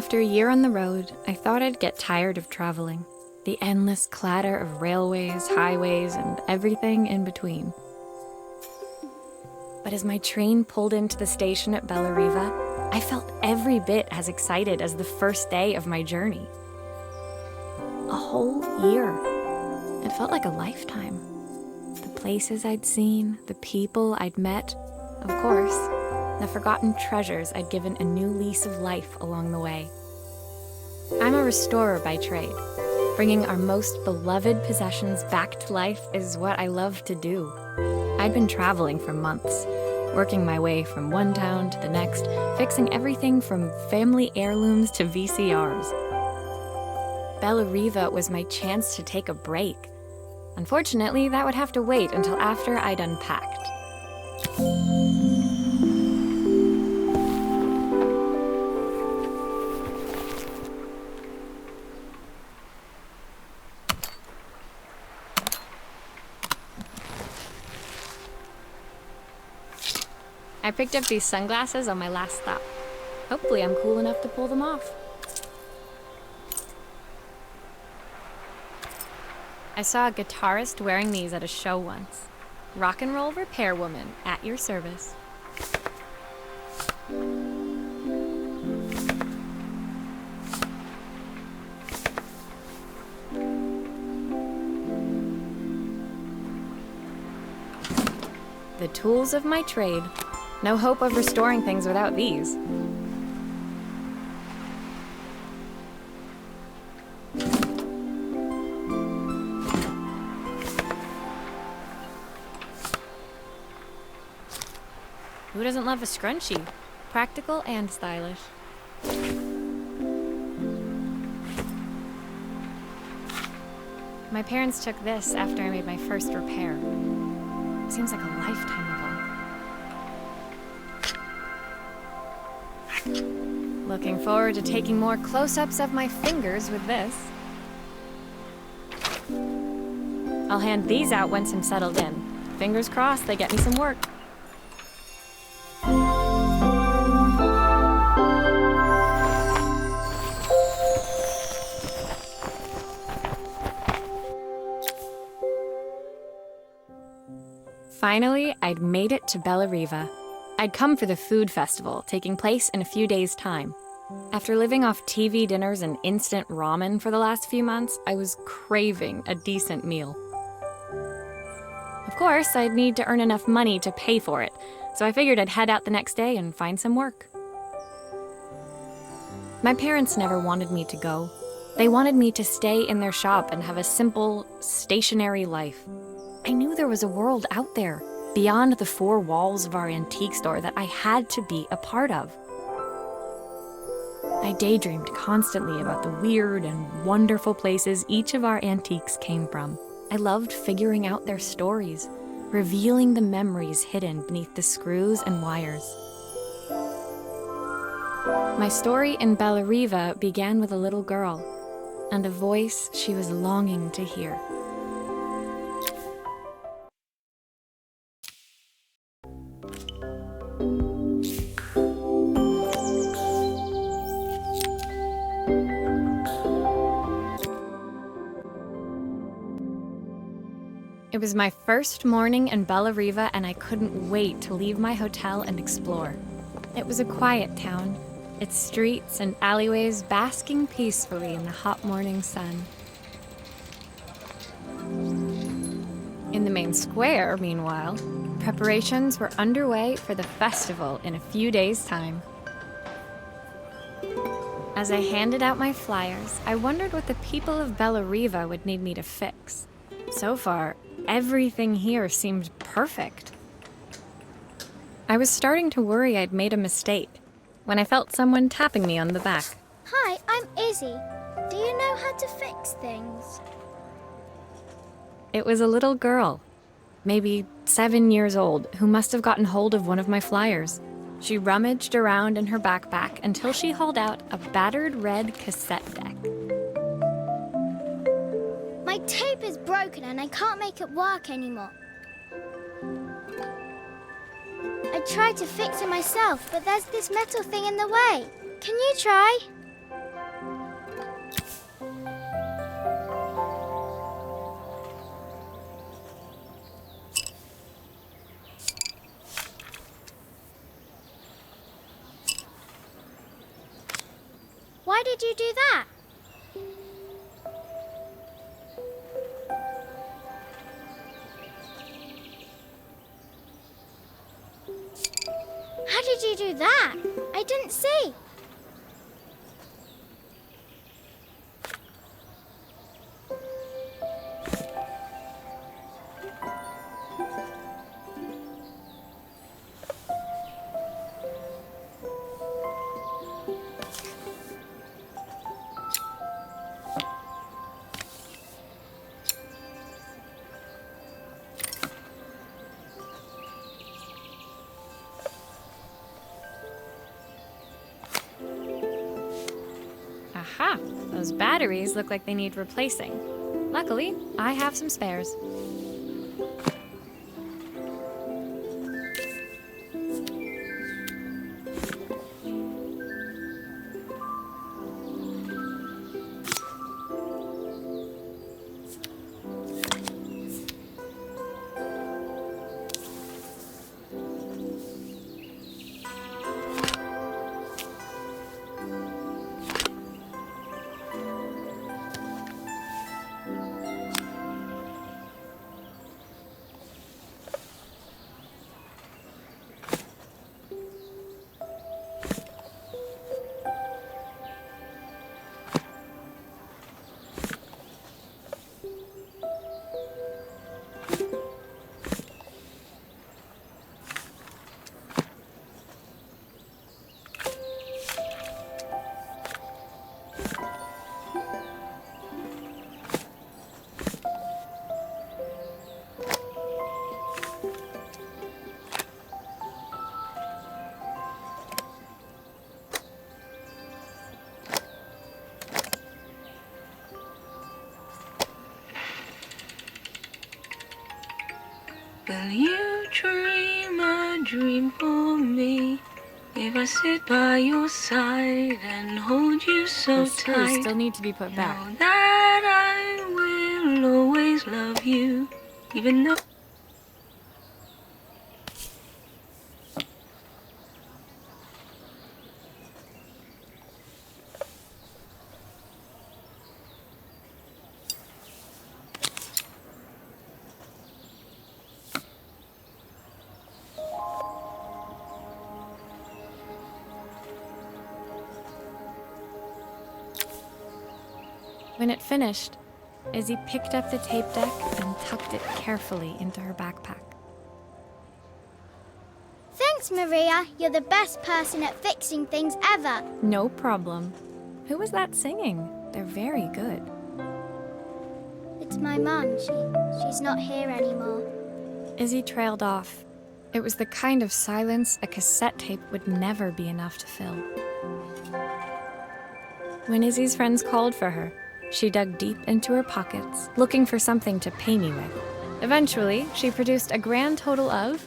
After a year on the road, I thought I'd get tired of traveling. The endless clatter of railways, highways, and everything in between. But as my train pulled into the station at Bellariva, I felt every bit as excited as the first day of my journey. A whole year. It felt like a lifetime. The places I'd seen, the people I'd met, of course, the forgotten treasures I'd given a new lease of life along the way. I'm a restorer by trade. Bringing our most beloved possessions back to life is what I love to do. I'd been traveling for months, working my way from one town to the next, fixing everything from family heirlooms to VCRs. Bellariva was my chance to take a break. Unfortunately, that would have to wait until after I'd unpacked. I picked up these sunglasses on my last stop. Hopefully I'm cool enough to pull them off. I saw a guitarist wearing these at a show once. Rock and roll repair woman, at your service. The tools of my trade. No hope of restoring things without these. Who doesn't love a scrunchie? Practical and stylish. My parents took this after I made my first repair. Seems like a lifetime ago. Looking forward to taking more close-ups of my fingers with this. I'll hand these out once I'm settled in. Fingers crossed they get me some work. Finally, I'd made it to Bellariva. I'd come for the food festival, taking place in a few days' time. After living off TV dinners and instant ramen for the last few months, I was craving a decent meal. Of course, I'd need to earn enough money to pay for it, so I figured I'd head out the next day and find some work. My parents never wanted me to go. They wanted me to stay in their shop and have a simple, stationary life. I knew there was a world out there, beyond the four walls of our antique store, that I had to be a part of. I daydreamed constantly about the weird and wonderful places each of our antiques came from. I loved figuring out their stories, revealing the memories hidden beneath the screws and wires. My story in Bellariva began with a little girl, and a voice she was longing to hear. It was my first morning in Bellariva, and I couldn't wait to leave my hotel and explore. It was a quiet town, its streets and alleyways basking peacefully in the hot morning sun. In the main square, meanwhile, preparations were underway for the festival in a few days' time. As I handed out my flyers, I wondered what the people of Bellariva would need me to fix. So far, everything here seemed perfect. I was starting to worry I'd made a mistake when I felt someone tapping me on the back. Hi, I'm Izzy. Do you know how to fix things? It was a little girl, maybe 7 years old, who must have gotten hold of one of my flyers. She rummaged around in her backpack until she hauled out a battered red cassette deck. My tape is broken and I can't make it work anymore. I tried to fix it myself, but there's this metal thing in the way. Can you try? did you do that? How did you do that? I didn't see. Aha! Those batteries look like they need replacing. Luckily, I have some spares. Will you dream a dream for me? If I sit by your side and hold you so Those screws tight, still need to be put back. know that I will always love you, even though. When it finished, Izzy picked up the tape deck and tucked it carefully into her backpack. Thanks, Maria. You're the best person at fixing things ever. No problem. Who was that singing? They're very good. It's my mum. She's not here anymore. Izzy trailed off. It was the kind of silence a cassette tape would never be enough to fill. When Izzy's friends called for her, she dug deep into her pockets, looking for something to pay me with. Eventually, she produced a grand total of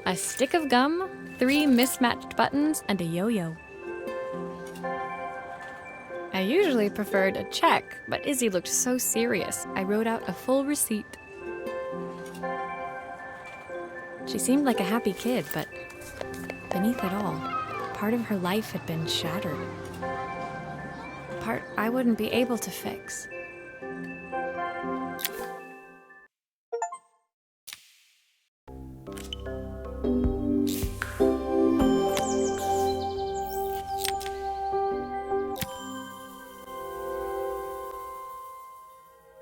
a stick of gum, 3 mismatched buttons, and a yo-yo. I usually preferred a check, but Izzy looked so serious, I wrote out a full receipt. She seemed like a happy kid, but beneath it all, part of her life had been shattered. Part I wouldn't be able to fix.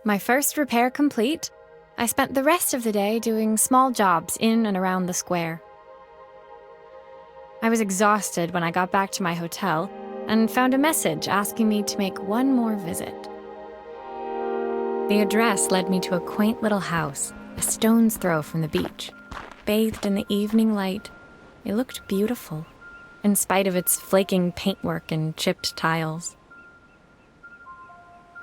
My first repair complete, I spent the rest of the day doing small jobs in and around the square. I was exhausted when I got back to my hotel and found a message asking me to make one more visit. The address led me to a quaint little house, a stone's throw from the beach. Bathed in the evening light, it looked beautiful, in spite of its flaking paintwork and chipped tiles.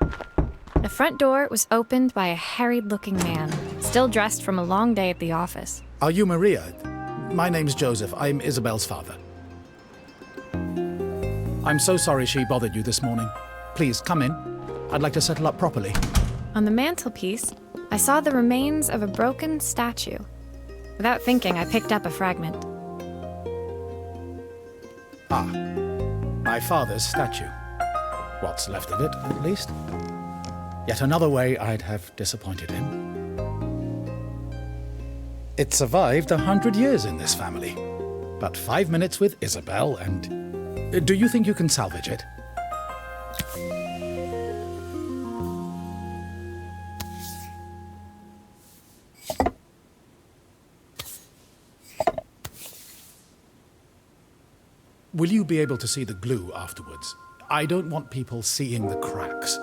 The front door was opened by a harried-looking man, still dressed from a long day at the office. Are you Maria? My name's Joseph. I'm Isabel's father. I'm so sorry she bothered you this morning. Please, come in. I'd like to settle up properly. On the mantelpiece, I saw the remains of a broken statue. Without thinking, I picked up a fragment. Ah, my father's statue. What's left of it, at least. Yet another way I'd have disappointed him. It survived 100 years in this family. But 5 minutes with Isabel and... Do you think you can salvage it? Will you be able to see the glue afterwards? I don't want people seeing the cracks.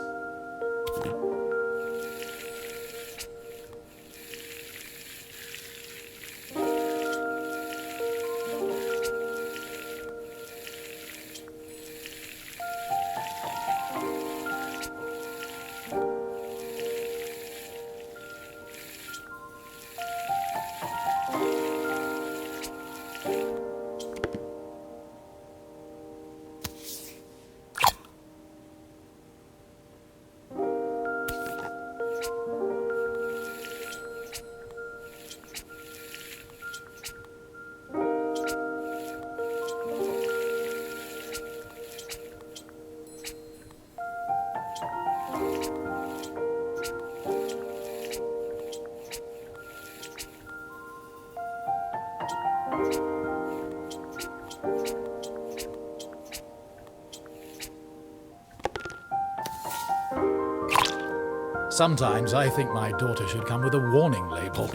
Sometimes I think my daughter should come with a warning label.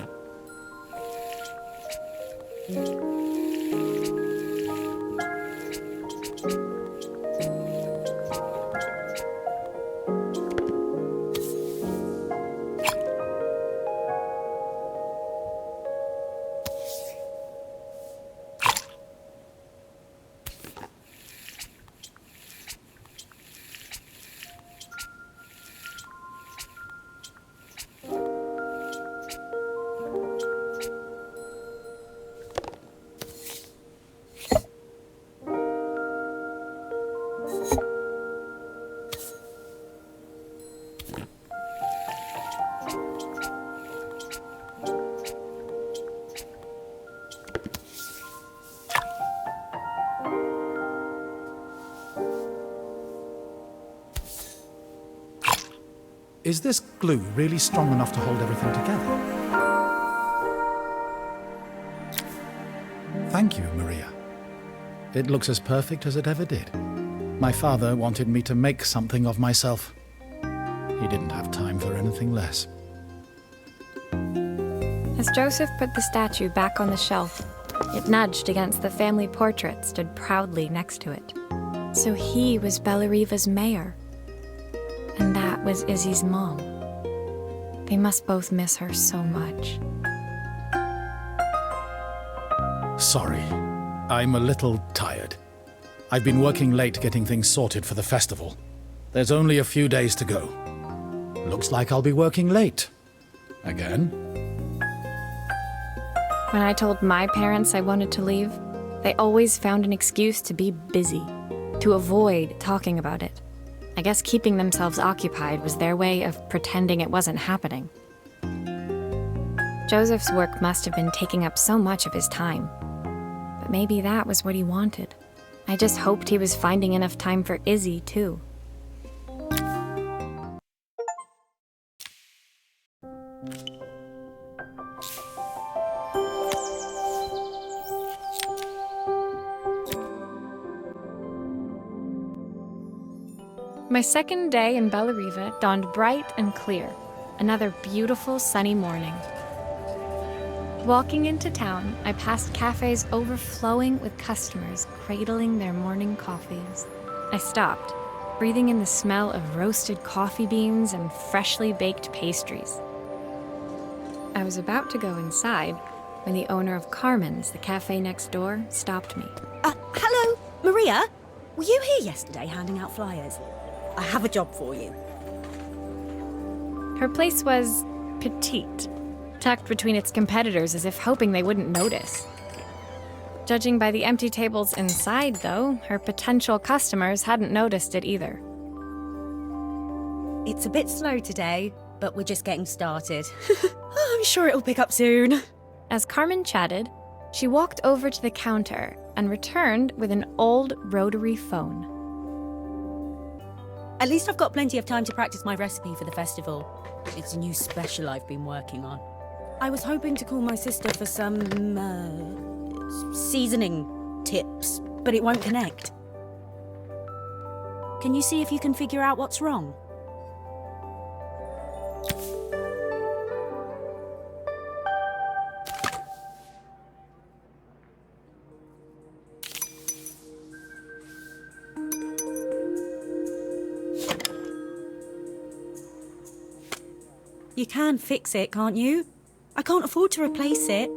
Is this glue really strong enough to hold everything together? Thank you, Maria. It looks as perfect as it ever did. My father wanted me to make something of myself. He didn't have time for anything less. As Joseph put the statue back on the shelf, it nudged against the family portrait stood proudly next to it. So he was Bellariva's mayor. And that was Izzy's mom. They must both miss her so much. Sorry, I'm a little tired. I've been working late getting things sorted for the festival. There's only a few days to go. Looks like I'll be working late. Again? When I told my parents I wanted to leave, they always found an excuse to be busy, to avoid talking about it. I guess keeping themselves occupied was their way of pretending it wasn't happening. Joseph's work must have been taking up so much of his time. But maybe that was what he wanted. I just hoped he was finding enough time for Izzy, too. My second day in Bellariva dawned bright and clear, another beautiful sunny morning. Walking into town, I passed cafes overflowing with customers cradling their morning coffees. I stopped, breathing in the smell of roasted coffee beans and freshly baked pastries. I was about to go inside when the owner of Carmen's, the cafe next door, stopped me. Hello, Maria? Were you here yesterday handing out flyers? I have a job for you. Her place was petite, tucked between its competitors as if hoping they wouldn't notice. Judging by the empty tables inside, though, her potential customers hadn't noticed it either. It's a bit slow today, but we're just getting started. I'm sure it'll pick up soon. As Carmen chatted, she walked over to the counter and returned with an old rotary phone. At least I've got plenty of time to practice my recipe for the festival. It's a new special I've been working on. I was hoping to call my sister for some, seasoning tips, but it won't connect. Can you see if you can figure out what's wrong? You can fix it, can't you? I can't afford to replace it.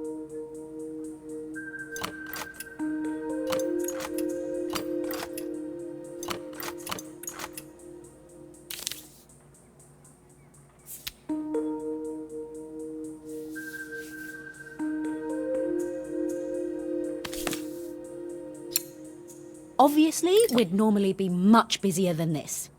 Obviously, we'd normally be much busier than this.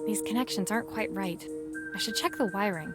These connections aren't quite right. I should check the wiring.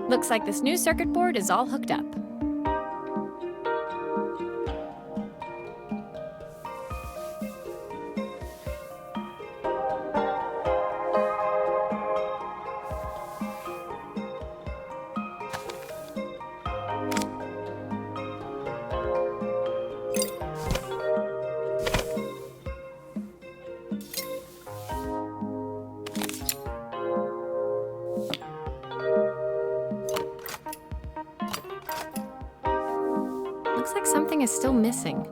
Looks like this new circuit board is all hooked up. Looks like something is still missing.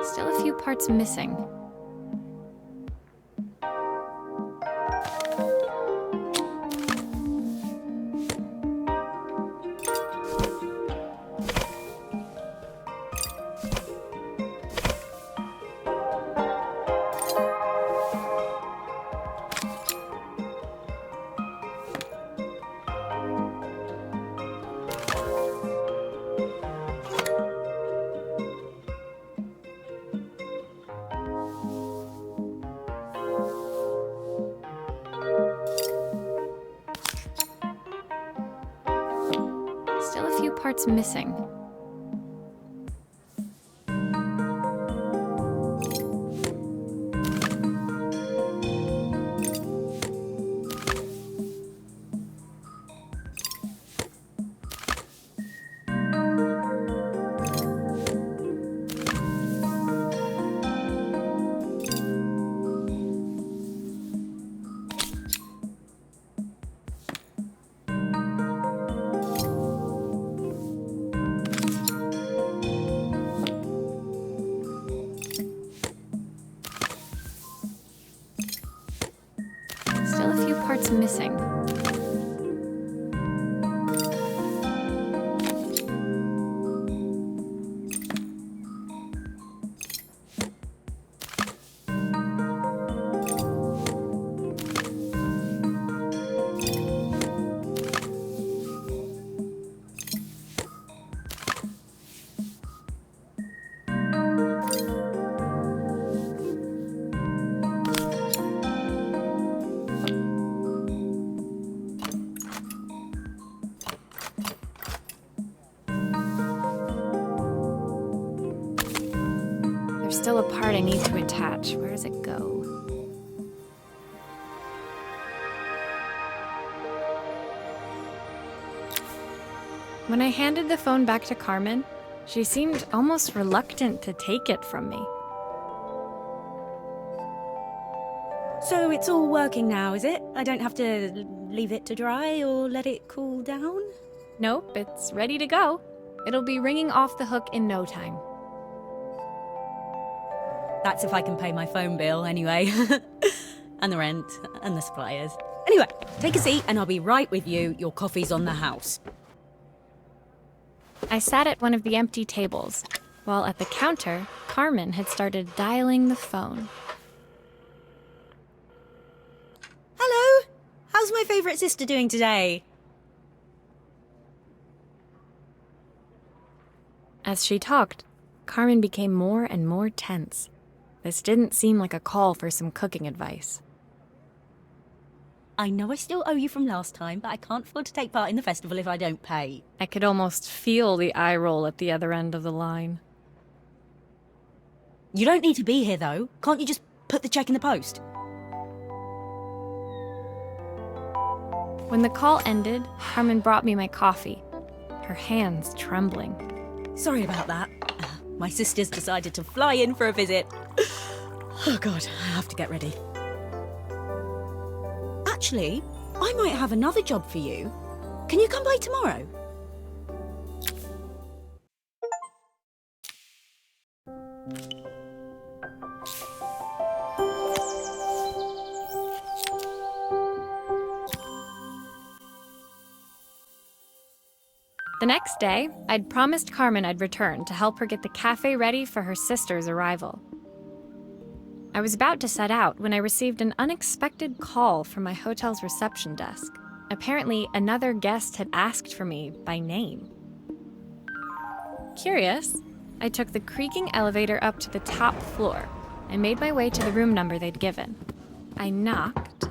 Still a few parts missing. parts missing. Still a few parts missing. There's still a part I need to attach. Where does it go? When I handed the phone back to Carmen, she seemed almost reluctant to take it from me. So it's all working now, is it? I don't have to leave it to dry or let it cool down? Nope, it's ready to go. It'll be ringing off the hook in no time. That's if I can pay my phone bill, anyway. And the rent, and the suppliers. Anyway, take a seat and I'll be right with you. Your coffee's on the house. I sat at one of the empty tables, while at the counter, Carmen had started dialing the phone. Hello! How's my favourite sister doing today? As she talked, Carmen became more and more tense. This didn't seem like a call for some cooking advice. I know I still owe you from last time, but I can't afford to take part in the festival if I don't pay. I could almost feel the eye roll at the other end of the line. You don't need to be here, though. Can't you just put the check in the post? When the call ended, Carmen brought me my coffee, her hands trembling. Sorry about that. My sister's decided to fly in for a visit. Oh God, I have to get ready. Actually, I might have another job for you. Can you come by tomorrow? The next day, I'd promised Carmen I'd return to help her get the cafe ready for her sister's arrival. I was about to set out when I received an unexpected call from my hotel's reception desk. Apparently, another guest had asked for me by name. Curious, I took the creaking elevator up to the top floor and made my way to the room number they'd given. I knocked.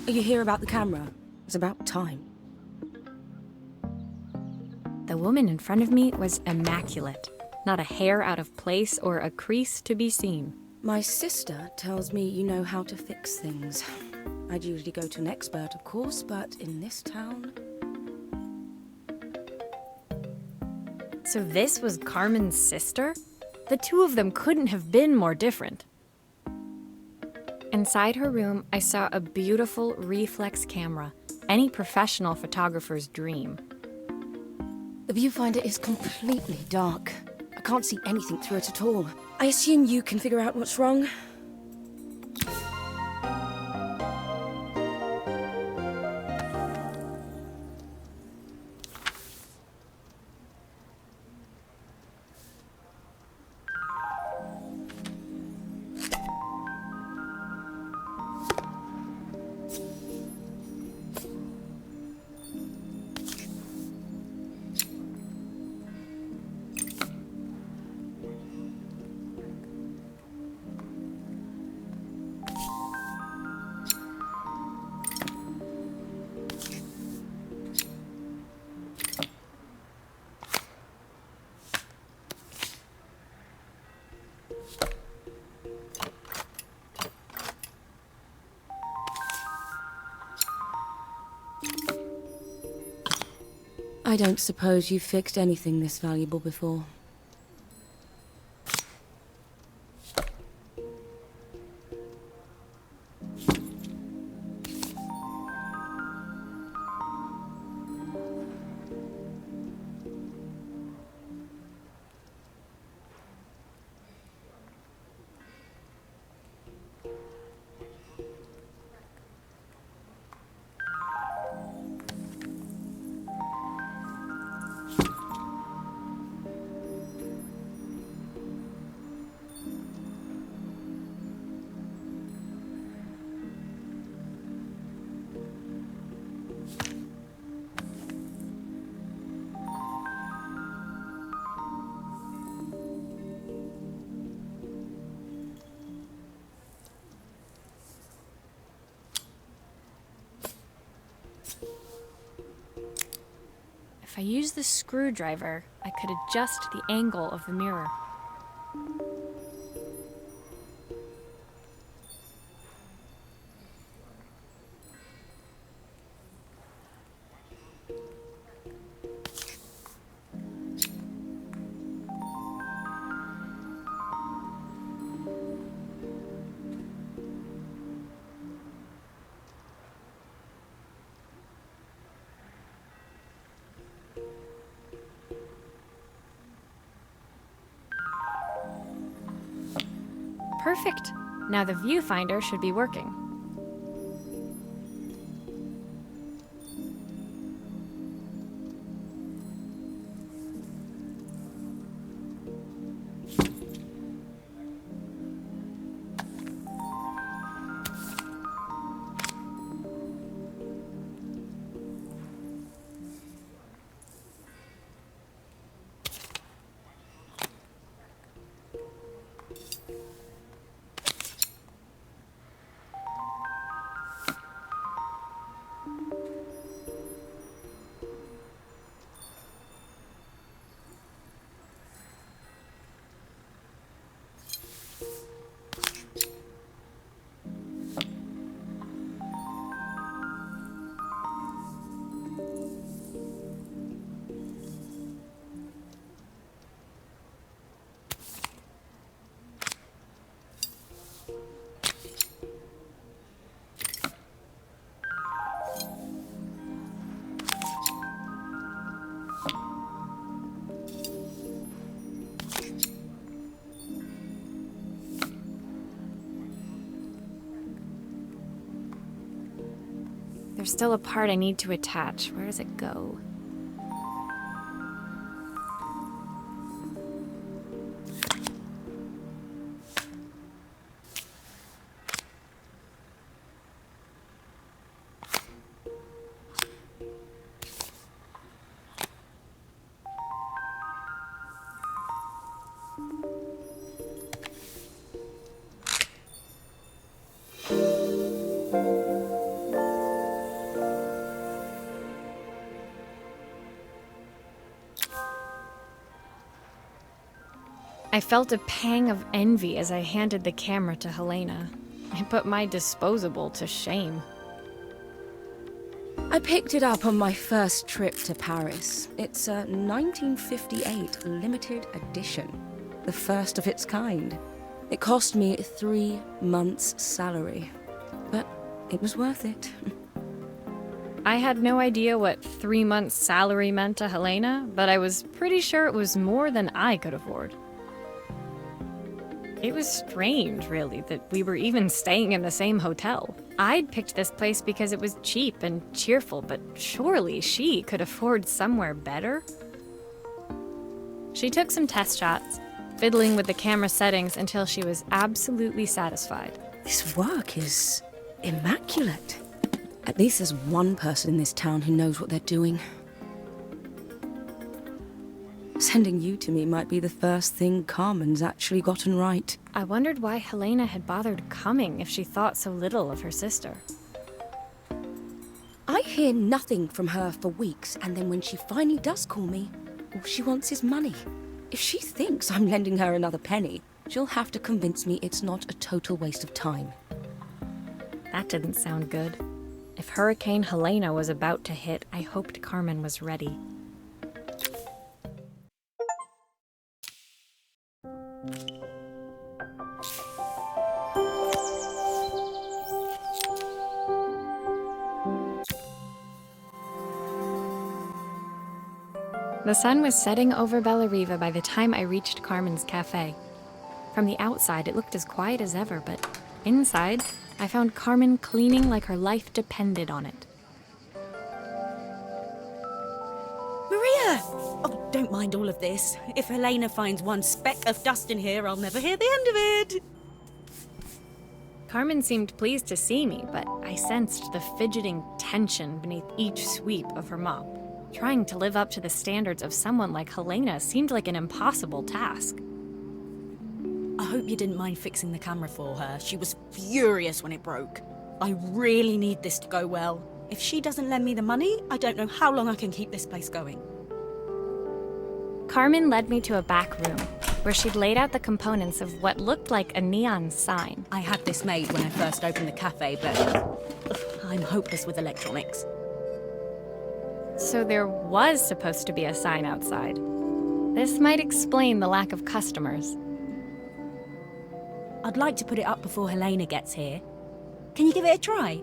Are you here about the camera? It's about time. The woman in front of me was immaculate. Not a hair out of place or a crease to be seen. My sister tells me you know how to fix things. I'd usually go to an expert, of course, but in this town... So this was Carmen's sister? The two of them couldn't have been more different. Inside her room, I saw a beautiful reflex camera, any professional photographer's dream. The viewfinder is completely dark. I can't see anything through it at all. I assume you can figure out what's wrong. I don't suppose you've fixed anything this valuable before. If I use the screwdriver, I could adjust the angle of the mirror. Perfect. Now the viewfinder should be working. There's still a part I need to attach. Where does it go? I felt a pang of envy as I handed the camera to Helena. I put my disposable to shame. I picked it up on my first trip to Paris. It's a 1958 limited edition, the first of its kind. It cost me 3 months' salary, but it was worth it. I had no idea what 3 months' salary meant to Helena, but I was pretty sure it was more than I could afford. It was strange, really, that we were even staying in the same hotel. I'd picked this place because it was cheap and cheerful, but surely she could afford somewhere better? She took some test shots, fiddling with the camera settings until she was absolutely satisfied. This work is immaculate. At least there's one person in this town who knows what they're doing. Sending you to me might be the first thing Carmen's actually gotten right. I wondered why Helena had bothered coming if she thought so little of her sister. I hear nothing from her for weeks, and then when she finally does call me, all she wants is money. If she thinks I'm lending her another penny, she'll have to convince me it's not a total waste of time. That didn't sound good. If Hurricane Helena was about to hit, I hoped Carmen was ready. The sun was setting over Bellariva by the time I reached Carmen's cafe. From the outside, it looked as quiet as ever, but inside, I found Carmen cleaning like her life depended on it. Maria! Oh, don't mind all of this. If Helena finds one speck of dust in here, I'll never hear the end of it. Carmen seemed pleased to see me, but I sensed the fidgeting tension beneath each sweep of her mop. Trying to live up to the standards of someone like Helena seemed like an impossible task. I hope you didn't mind fixing the camera for her. She was furious when it broke. I really need this to go well. If she doesn't lend me the money, I don't know how long I can keep this place going. Carmen led me to a back room, where she'd laid out the components of what looked like a neon sign. I had this made when I first opened the cafe, but I'm hopeless with electronics. So there was supposed to be a sign outside. This might explain the lack of customers. I'd like to put it up before Helena gets here. Can you give it a try?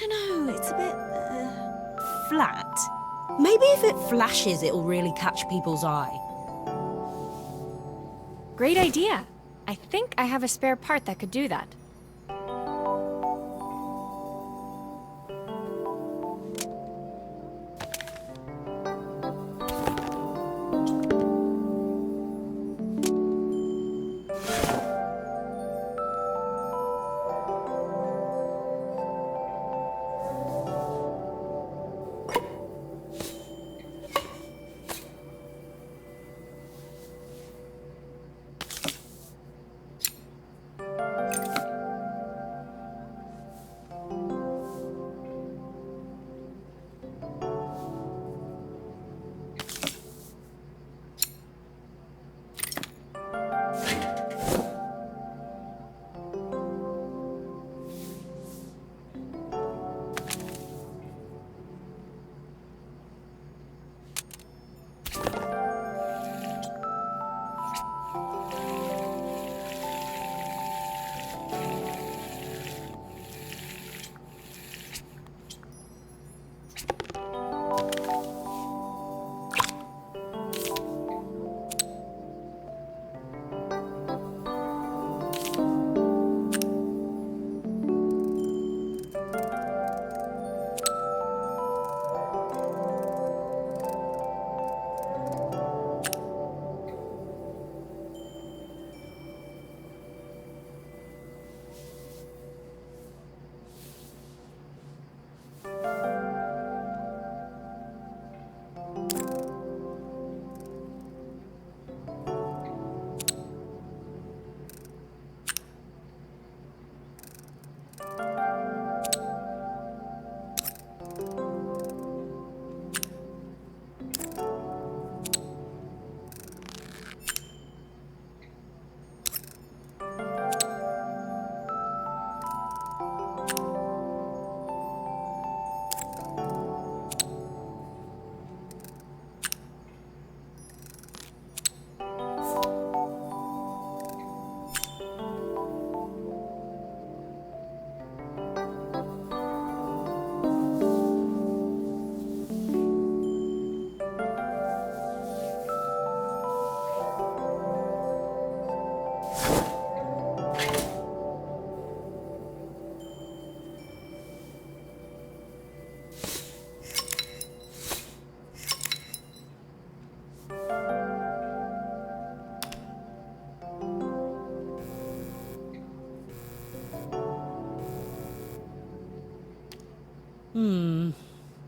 don't know, it's a bit, flat. Maybe if it flashes, it'll really catch people's eye. Great idea. I think I have a spare part that could do that.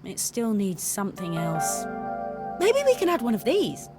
It still needs something else. Maybe we can add one of these.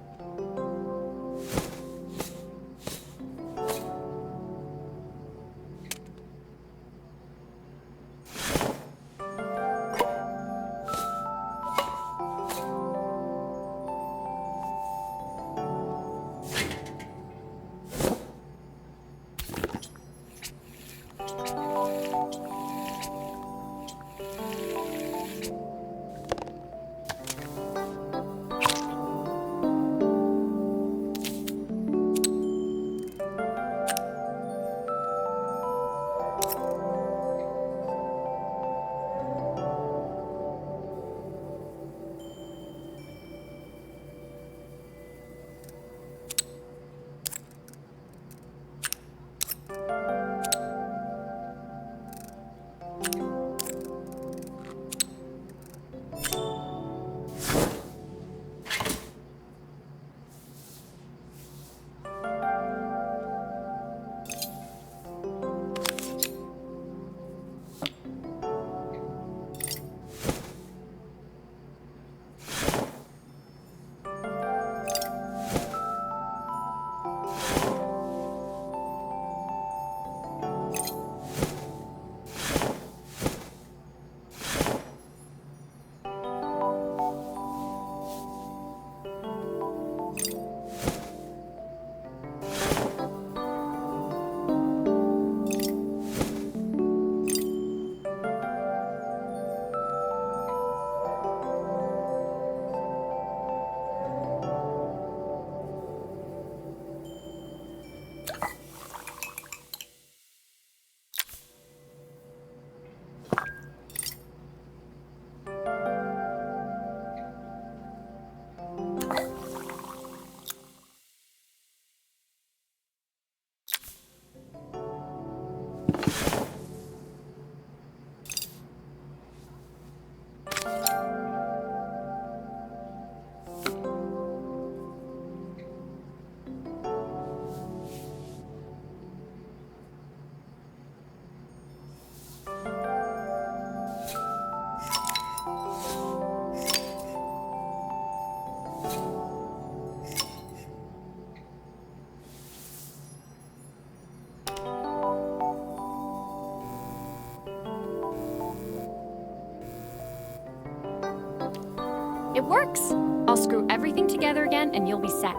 It works! I'll screw everything together again and you'll be set.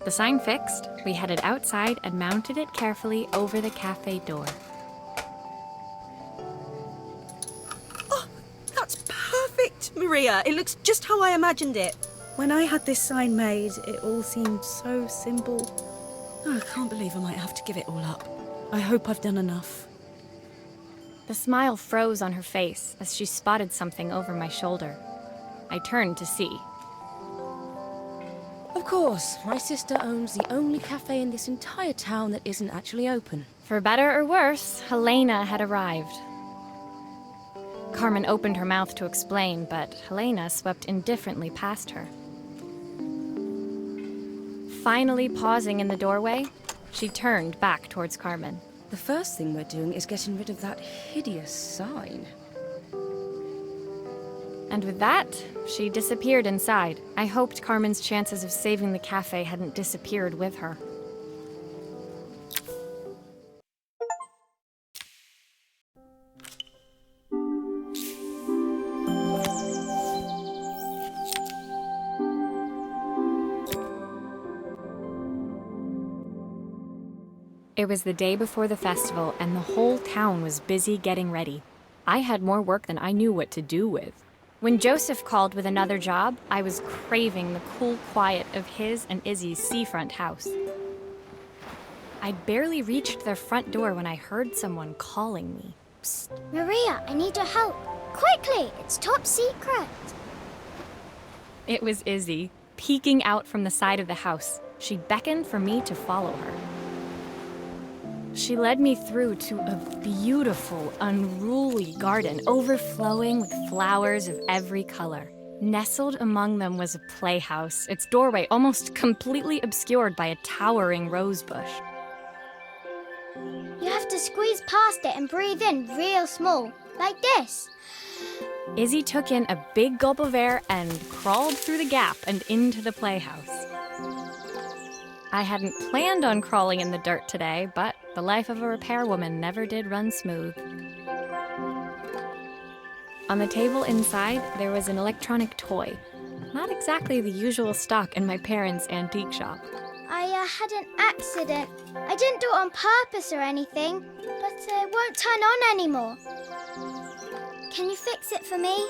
The sign fixed, we headed outside and mounted it carefully over the cafe door. Oh, that's perfect, Maria. It looks just how I imagined it. When I had this sign made, it all seemed so simple. Oh, I can't believe I might have to give it all up. I hope I've done enough. The smile froze on her face as she spotted something over my shoulder. I turned to see. Of course, my sister owns the only cafe in this entire town that isn't actually open. For better or worse, Helena had arrived. Carmen opened her mouth to explain, but Helena swept indifferently past her. Finally pausing in the doorway, she turned back towards Carmen. The first thing we're doing is getting rid of that hideous sign. And with that, she disappeared inside. I hoped Carmen's chances of saving the cafe hadn't disappeared with her. It was the day before the festival, and the whole town was busy getting ready. I had more work than I knew what to do with. When Joseph called with another job, I was craving the cool quiet of his and Izzy's seafront house. I'd barely reached their front door when I heard someone calling me. Psst, Maria, I need your help. Quickly, it's top secret. It was Izzy, peeking out from the side of the house. She beckoned for me to follow her. She led me through to a beautiful, unruly garden overflowing with flowers of every color. Nestled among them was a playhouse, its doorway almost completely obscured by a towering rose bush. You have to squeeze past it and breathe in real small, like this. Izzy took in a big gulp of air and crawled through the gap and into the playhouse. I hadn't planned on crawling in the dirt today, but the life of a repairwoman never did run smooth. On the table inside, there was an electronic toy. Not exactly the usual stock in my parents' antique shop. I had an accident. I didn't do it on purpose or anything, but it won't turn on anymore. Can you fix it for me?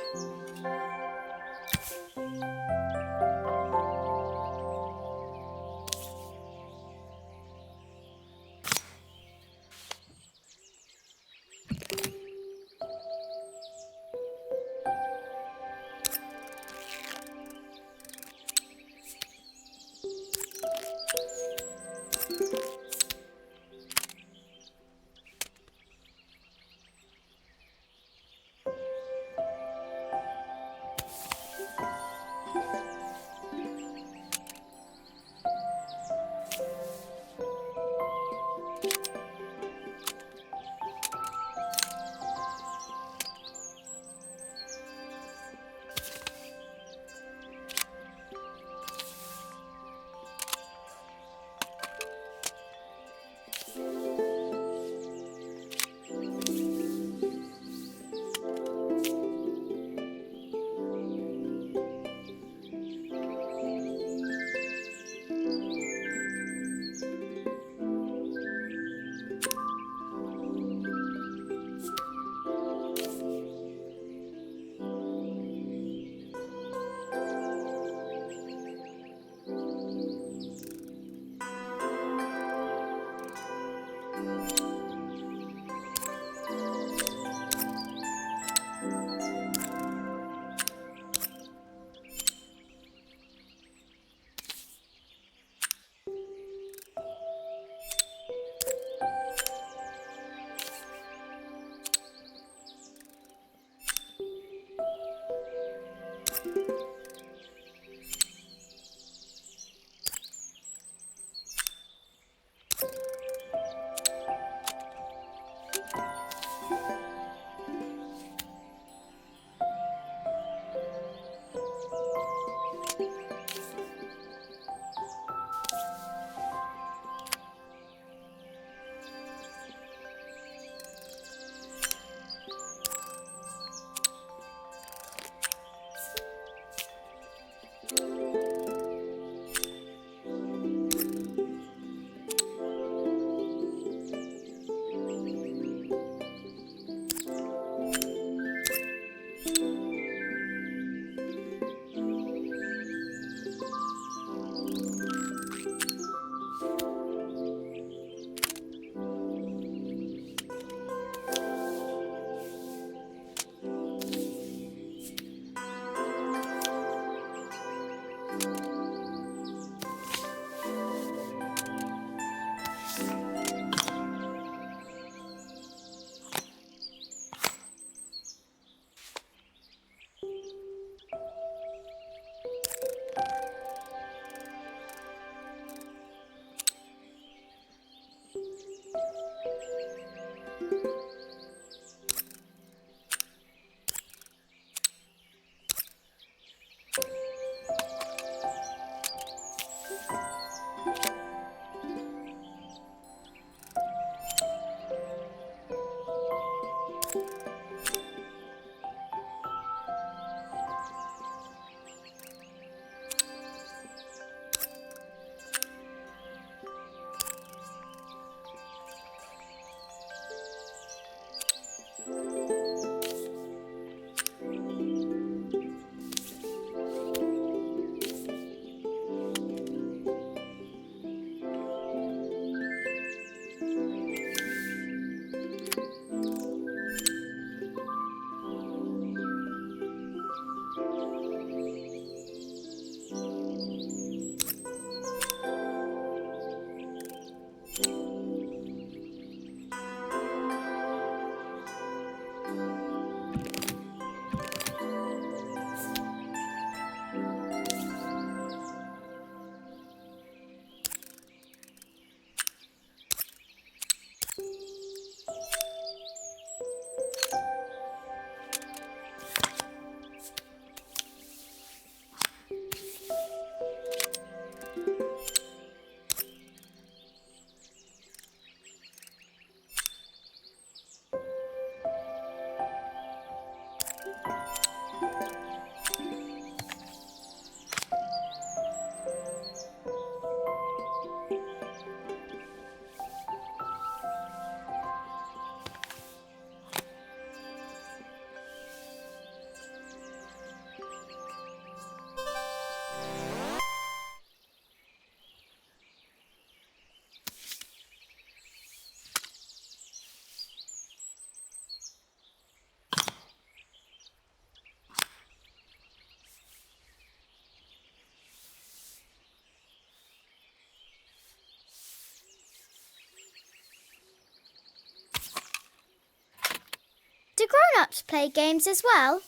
Do grown-ups play games as well?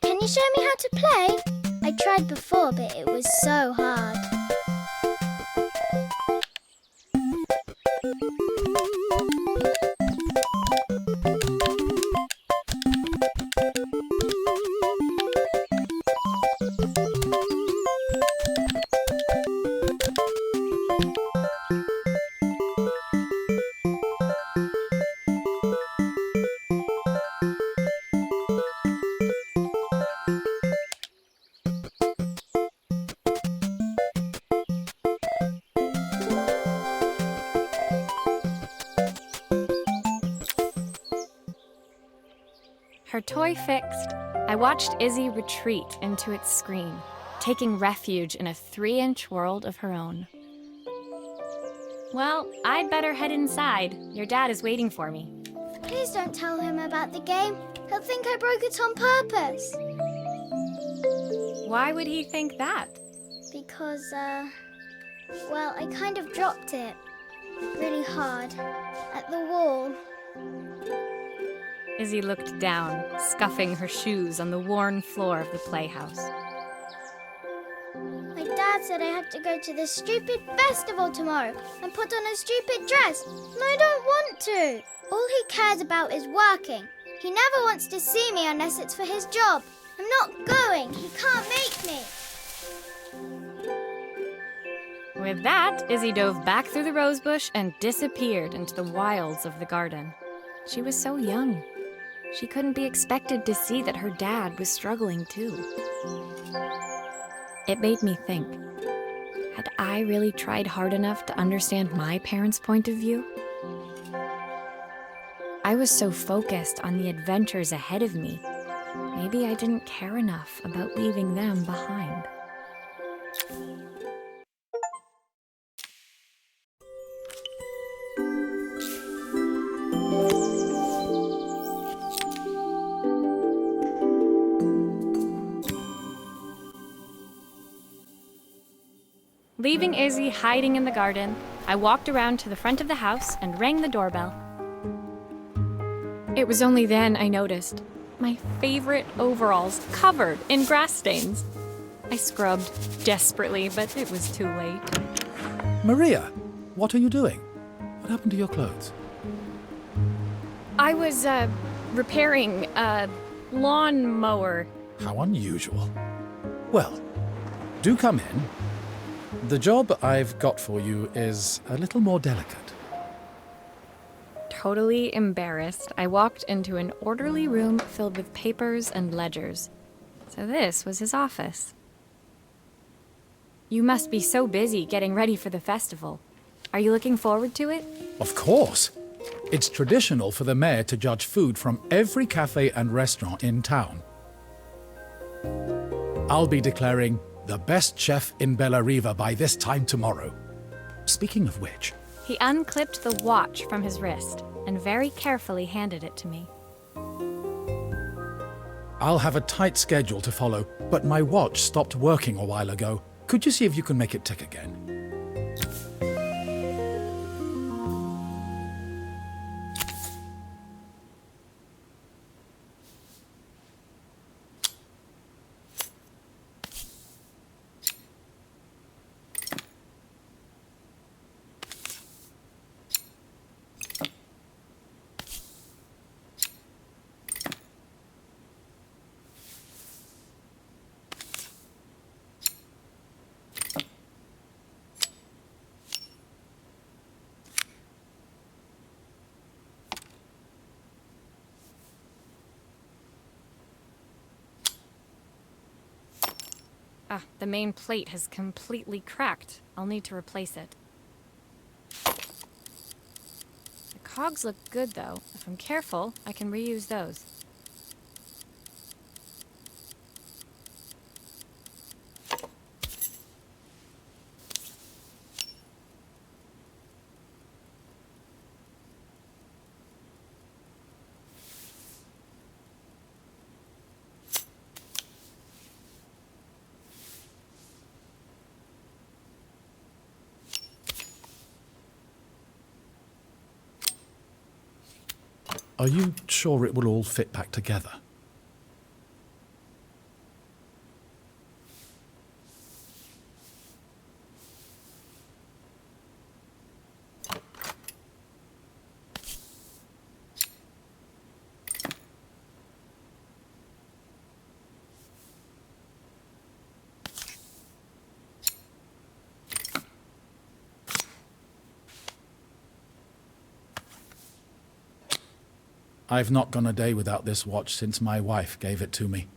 Can you show me how to play? I tried before, but it was so hard. Her toy fixed, I watched Izzy retreat into its screen, taking refuge in a 3-inch world of her own. Well, I'd better head inside. Your dad is waiting for me. Please don't tell him about the game. He'll think I broke it on purpose. Why would he think that? Because, well, I kind of dropped it really hard at the wall. Izzy looked down, scuffing her shoes on the worn floor of the playhouse. My dad said I have to go to this stupid festival tomorrow and put on a stupid dress, and I don't want to. All he cares about is working. He never wants to see me unless it's for his job. I'm not going. He can't make me. With that, Izzy dove back through the rosebush and disappeared into the wilds of the garden. She was so young. She couldn't be expected to see that her dad was struggling too. It made me think, had I really tried hard enough to understand my parents' point of view? I was so focused on the adventures ahead of me, maybe I didn't care enough about leaving them behind. Leaving Izzy hiding in the garden, I walked around to the front of the house and rang the doorbell. It was only then I noticed my favorite overalls covered in grass stains. I scrubbed desperately, but it was too late. Maria, what are you doing? What happened to your clothes? I was, repairing a lawnmower. How unusual. Well, do come in. The job I've got for you is a little more delicate. Totally embarrassed, I walked into an orderly room filled with papers and ledgers. So this was his office. You must be so busy getting ready for the festival. Are you looking forward to it? Of course. It's traditional for the mayor to judge food from every cafe and restaurant in town. I'll be declaring the best chef in Bellariva by this time tomorrow. Speaking of which... He unclipped the watch from his wrist and very carefully handed it to me. I'll have a tight schedule to follow, but my watch stopped working a while ago. Could you see if you can make it tick again? Ah, the main plate has completely cracked. I'll need to replace it. The cogs look good, though. If I'm careful, I can reuse those. Are you sure it will all fit back together? I've not gone a day without this watch since my wife gave it to me.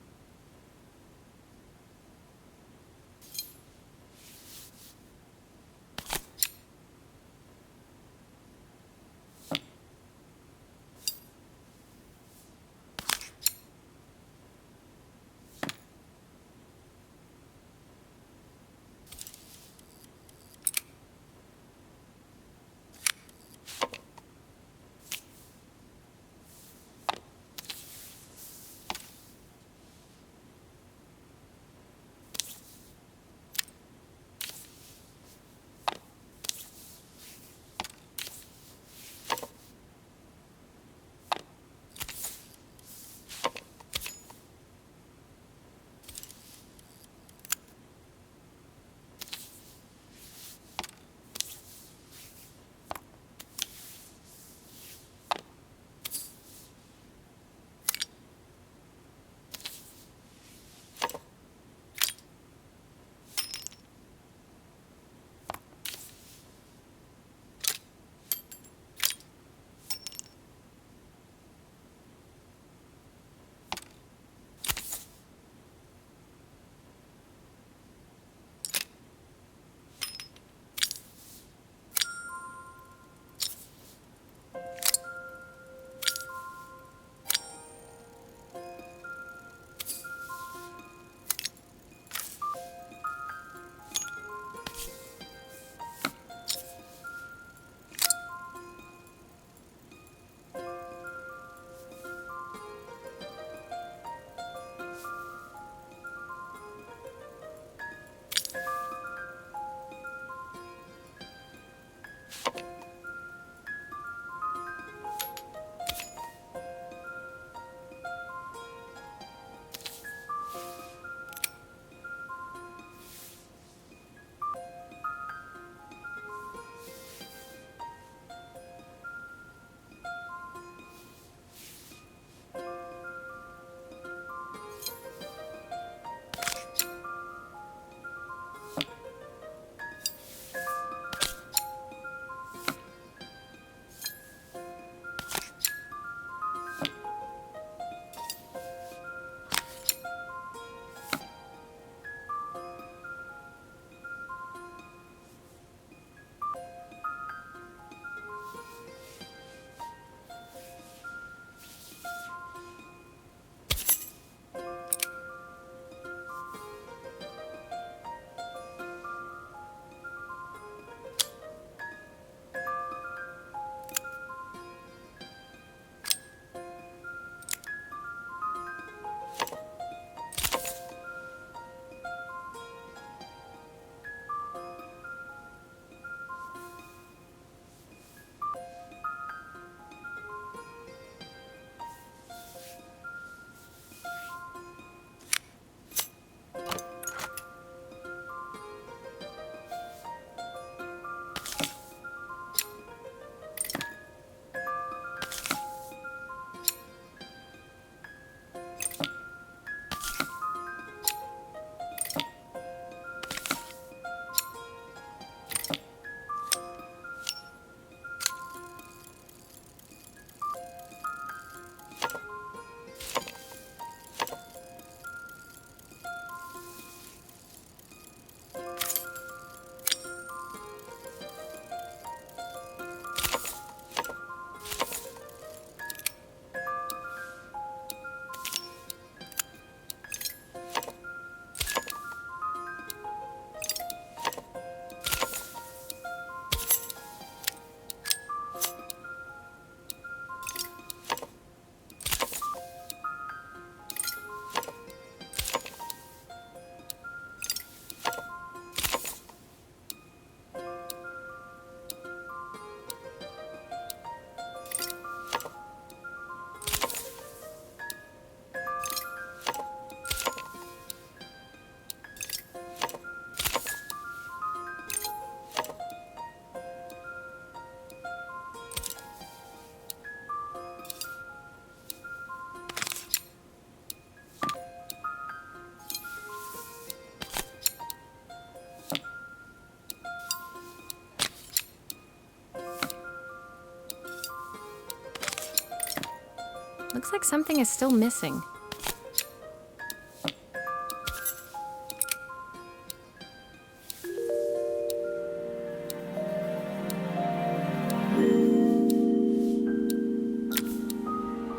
Looks like something is still missing.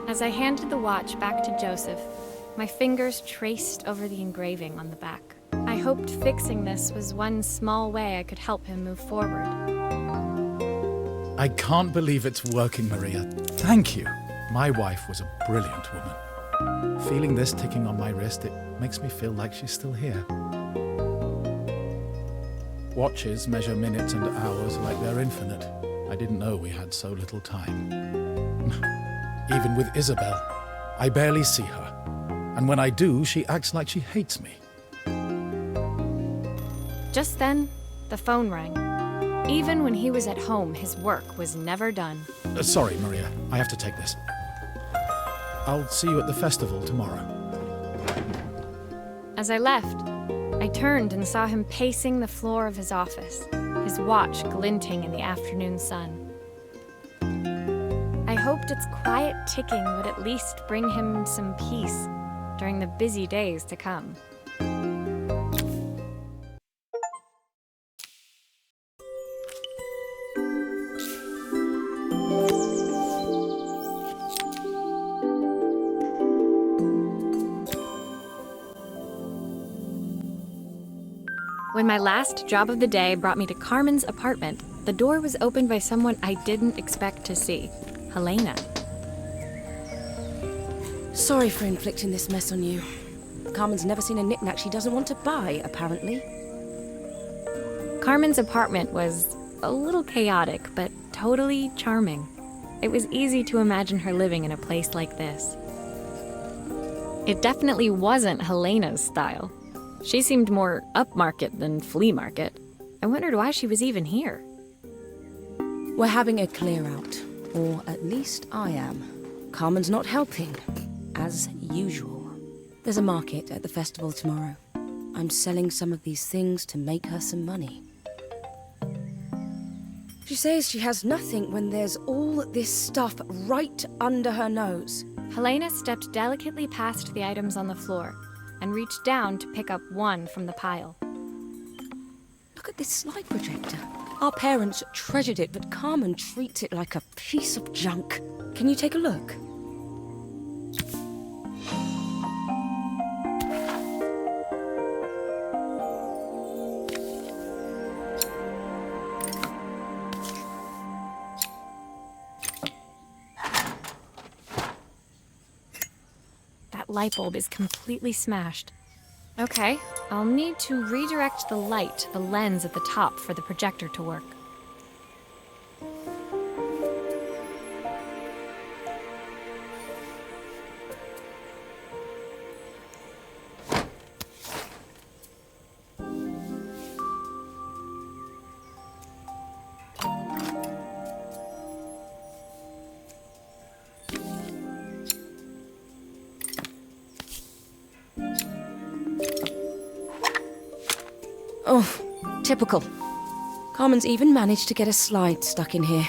As I handed the watch back to Joseph, my fingers traced over the engraving on the back. I hoped fixing this was one small way I could help him move forward. I can't believe it's working, Maria. Thank you. My wife was a brilliant woman. Feeling this ticking on my wrist, it makes me feel like she's still here. Watches measure minutes and hours like they're infinite. I didn't know we had so little time. Even with Isabel, I barely see her. And when I do, she acts like she hates me. Just then, the phone rang. Even when he was at home, his work was never done. Sorry, Maria. I have to take this. I'll see you at the festival tomorrow. As I left, I turned and saw him pacing the floor of his office, his watch glinting in the afternoon sun. I hoped its quiet ticking would at least bring him some peace during the busy days to come. When my last job of the day brought me to Carmen's apartment, the door was opened by someone I didn't expect to see, Helena. Sorry for inflicting this mess on you. Carmen's never seen a knick-knack she doesn't want to buy, apparently. Carmen's apartment was a little chaotic, but totally charming. It was easy to imagine her living in a place like this. It definitely wasn't Helena's style. She seemed more upmarket than flea market. I wondered why she was even here. We're having a clear out, or at least I am. Carmen's not helping, as usual. There's a market at the festival tomorrow. I'm selling some of these things to make her some money. She says she has nothing when there's all this stuff right under her nose. Helena stepped delicately past the items on the floor and reached down to pick up one from the pile. Look at this slide projector. Our parents treasured it, but Carmen treats it like a piece of junk. Can you take a look? That light bulb is completely smashed. Okay, I'll need to redirect the light to the lens at the top for the projector to work. Oh, typical. Carmen's even managed to get a slide stuck in here.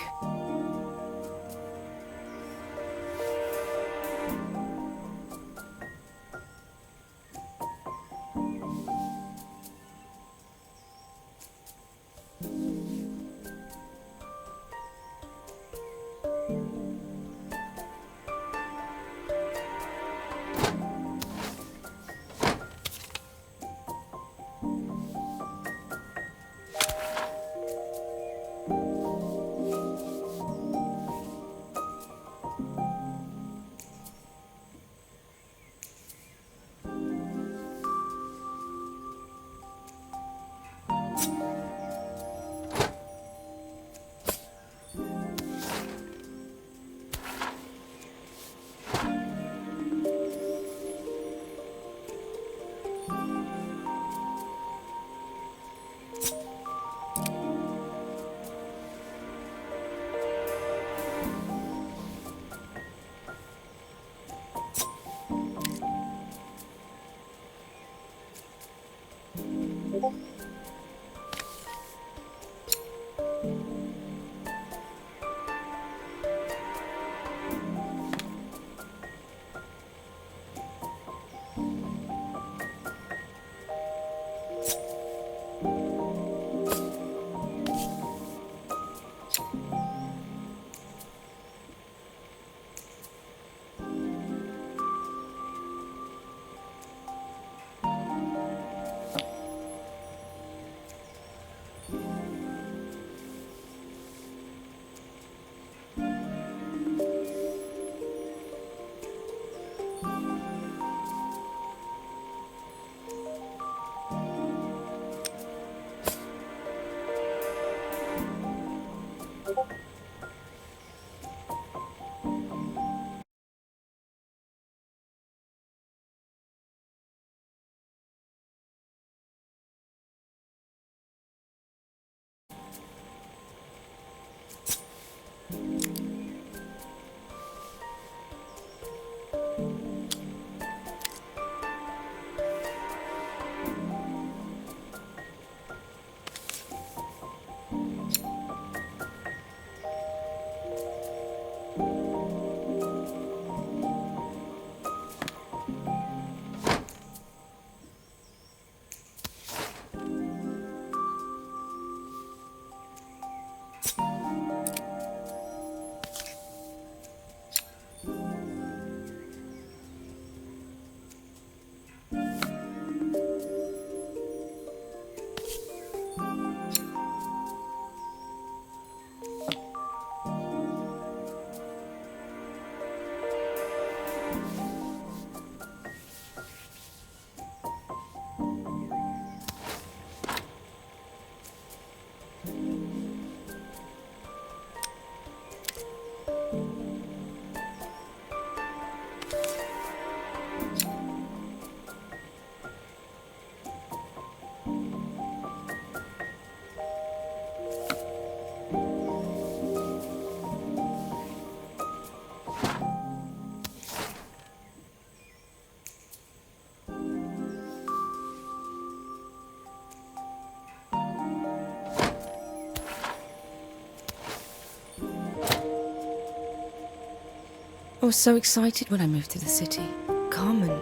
I was so excited when I moved to the city. Carmen,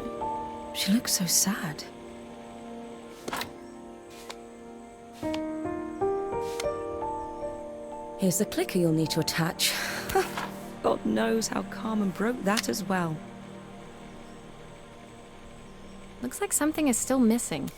she looked so sad. Here's the clicker you'll need to attach. God knows how Carmen broke that as well. Looks like something is still missing.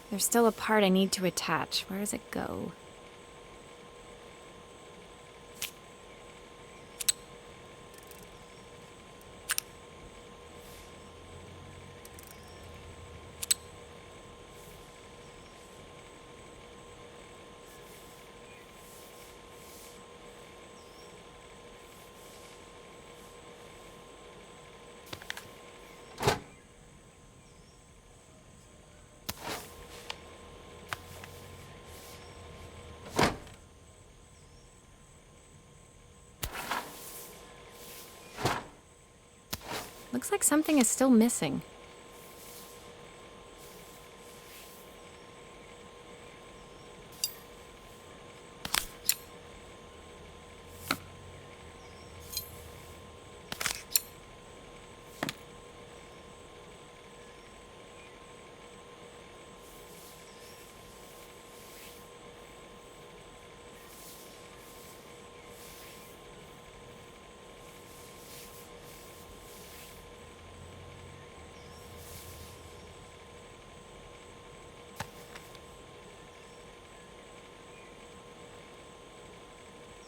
There's still a part I need to attach. Where does it go? Looks like something is still missing.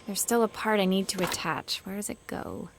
There's still a part I need to attach. Where does it go?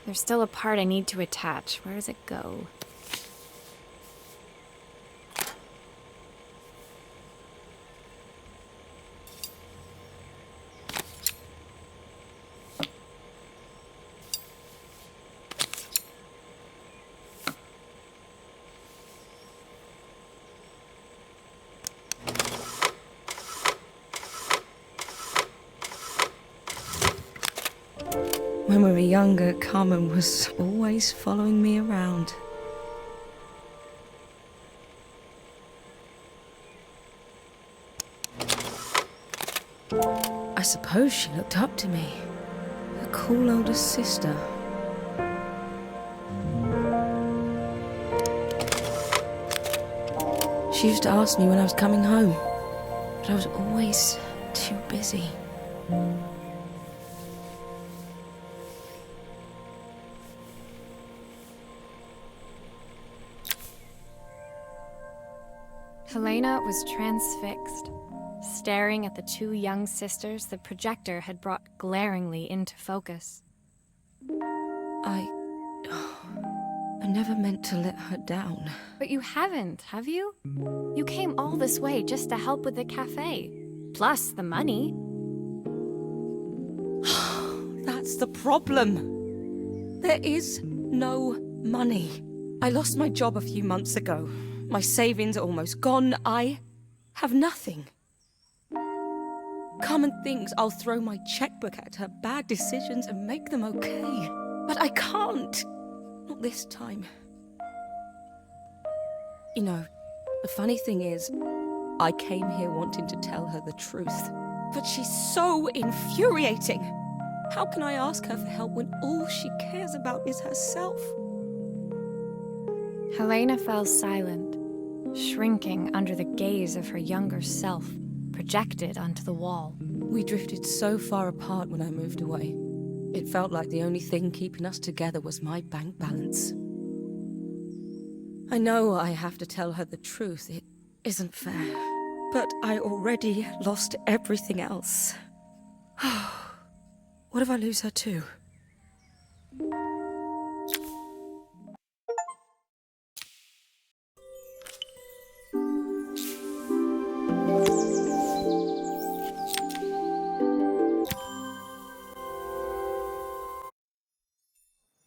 There's still a part I need to attach. Where does it go? When we were younger, Carmen was always following me around. I suppose she looked up to me. A cool older sister. She used to ask me when I was coming home, but I was always too busy. Helena was transfixed, staring at the two young sisters the projector had brought glaringly into focus. I never meant to let her down. But you haven't, have you? You came all this way just to help with the cafe. Plus the money. That's the problem. There is no money. I lost my job a few months ago. My savings are almost gone. I have nothing. Carmen thinks I'll throw my checkbook at her bad decisions and make them okay. But I can't. Not this time. You know, the funny thing is, I came here wanting to tell her the truth, but she's so infuriating. How can I ask her for help when all she cares about is herself? Helena fell silent, shrinking under the gaze of her younger self, projected onto the wall. We drifted so far apart when I moved away. It felt like the only thing keeping us together was my bank balance. I know I have to tell her the truth. It isn't fair. But I already lost everything else. What if I lose her too?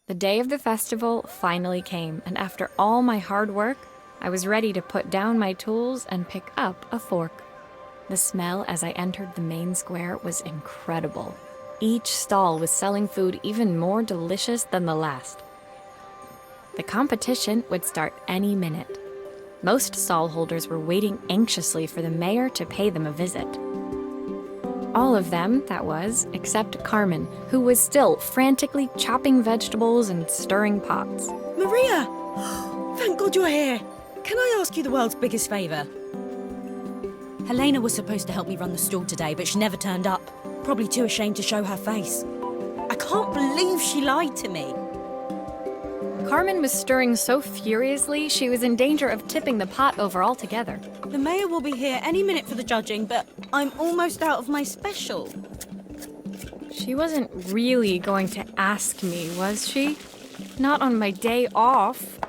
The day of the festival finally came, and after all my hard work, I was ready to put down my tools and pick up a fork. The smell as I entered the main square was incredible. Each stall was selling food even more delicious than the last. The competition would start any minute. Most stall holders were waiting anxiously for the mayor to pay them a visit. All of them, that was, except Carmen, who was still frantically chopping vegetables and stirring pots. Maria! Thank God you're here. Can I ask you the world's biggest favour? Helena was supposed to help me run the stall today, but she never turned up. Probably too ashamed to show her face. I can't believe she lied to me. Carmen was stirring so furiously she was in danger of tipping the pot over altogether. The mayor will be here any minute for the judging, but I'm almost out of my special. She wasn't really going to ask me, was she? Not on my day off.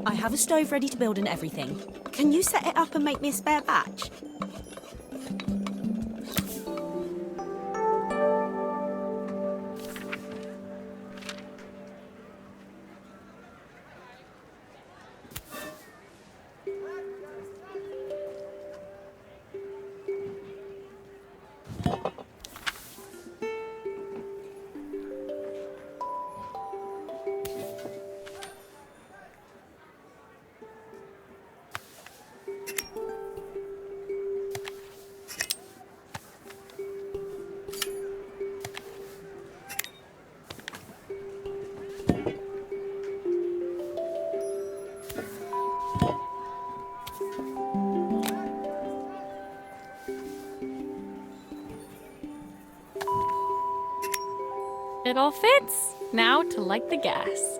I have a stove ready to build and everything. Can you set it up and make me a spare batch? It all fits. Now to light the gas.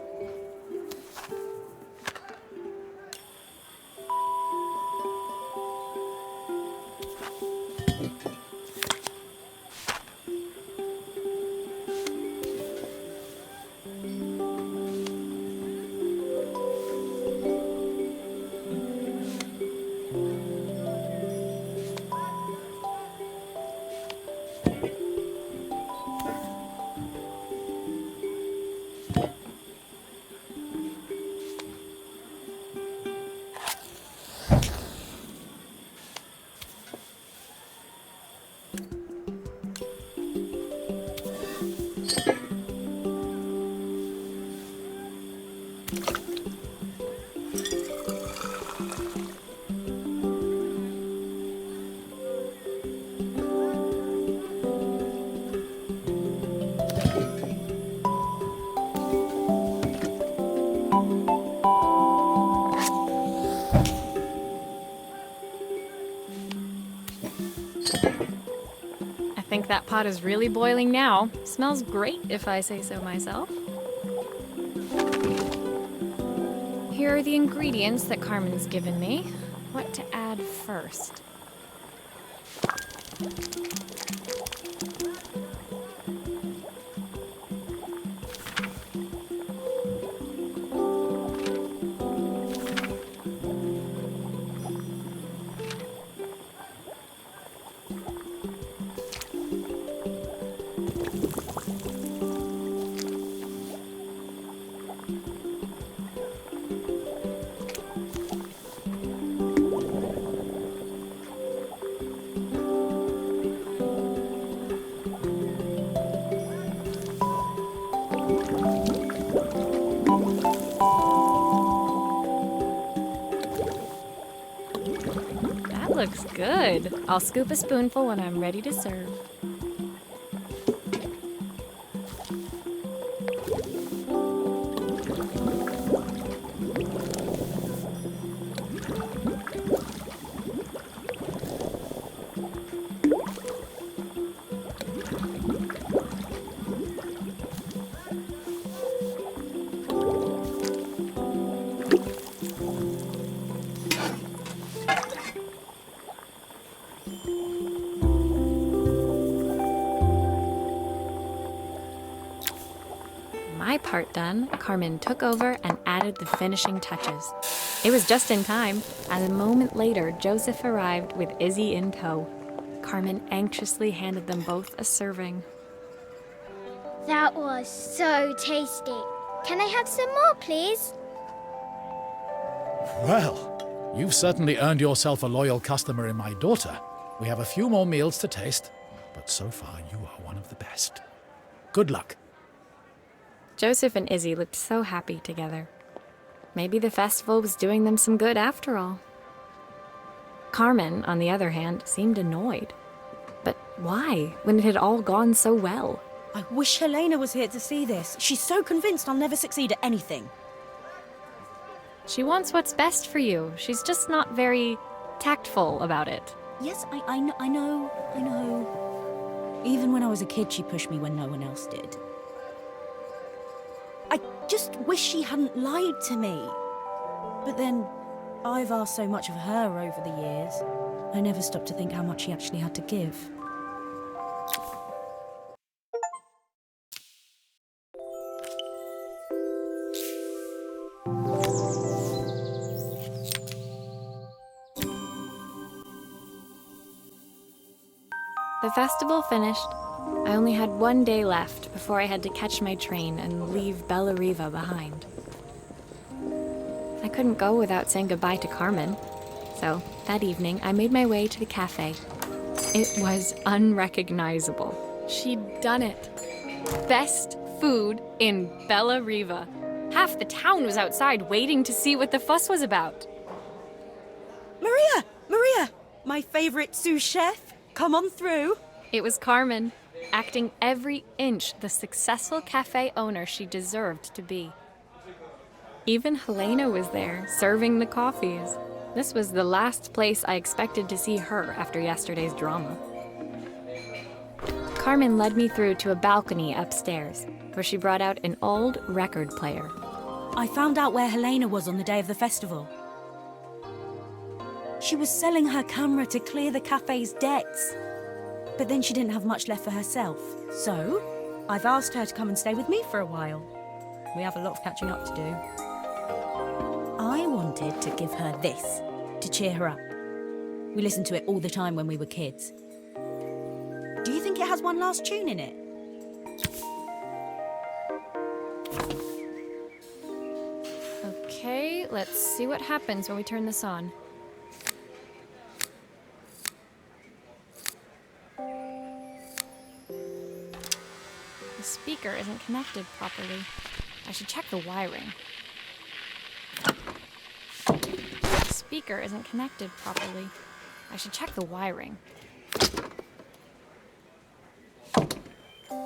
I think that pot is really boiling now. Smells great, if I say so myself. Here are the ingredients that Carmen's given me. What to add first? looks good. I'll scoop a spoonful when I'm ready to serve. My part done, Carmen took over and added the finishing touches. It was just in time, and a moment later, Joseph arrived with Izzy in tow. Carmen anxiously handed them both a serving. That was so tasty. Can I have some more, please? Well, you've certainly earned yourself a loyal customer in my daughter. We have a few more meals to taste, but so far you are one of the best. Good luck. Joseph and Izzy looked so happy together. Maybe the festival was doing them some good after all. Carmen, on the other hand, seemed annoyed. But why, when it had all gone so well? I wish Helena was here to see this. She's so convinced I'll never succeed at anything. She wants what's best for you. She's just not very tactful about it. Yes, I know. Even when I was a kid, she pushed me when no one else did. I just wish she hadn't lied to me. But then, I've asked so much of her over the years. I never stopped to think how much she actually had to give. The festival finished. I only had one day left before I had to catch my train and leave Bella Riva behind. I couldn't go without saying goodbye to Carmen, so that evening I made my way to the cafe. It was unrecognizable. She'd done it. Best food in Bella Riva. Half the town was outside waiting to see what the fuss was about. Maria! My favorite sous chef. Come on through. It was Carmen, acting every inch the successful cafe owner she deserved to be. Even Helena was there, serving the coffees. This was the last place I expected to see her after yesterday's drama. Carmen led me through to a balcony upstairs, where she brought out an old record player. I found out where Helena was on the day of the festival. She was selling her camera to clear the cafe's debts. But then she didn't have much left for herself. So, I've asked her to come and stay with me for a while. We have a lot of catching up to do. I wanted to give her this, to cheer her up. We listened to it all the time when we were kids. Do you think it has one last tune in it? Okay, let's see what happens when we turn this on. The speaker isn't connected properly. I should check the wiring. The speaker isn't connected properly. I should check the wiring.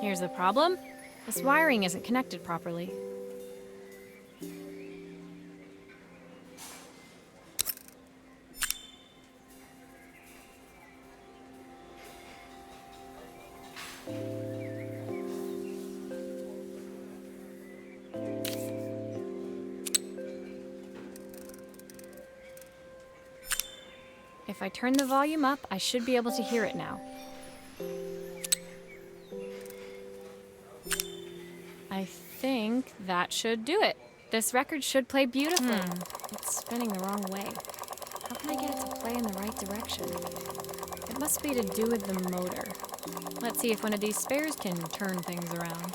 Here's the problem. This wiring isn't connected properly. If I turn the volume up, I should be able to hear it now. I think that should do it. This record should play beautifully. It's spinning the wrong way. How can I get it to play in the right direction? It must be to do with the motor. Let's see if one of these spares can turn things around.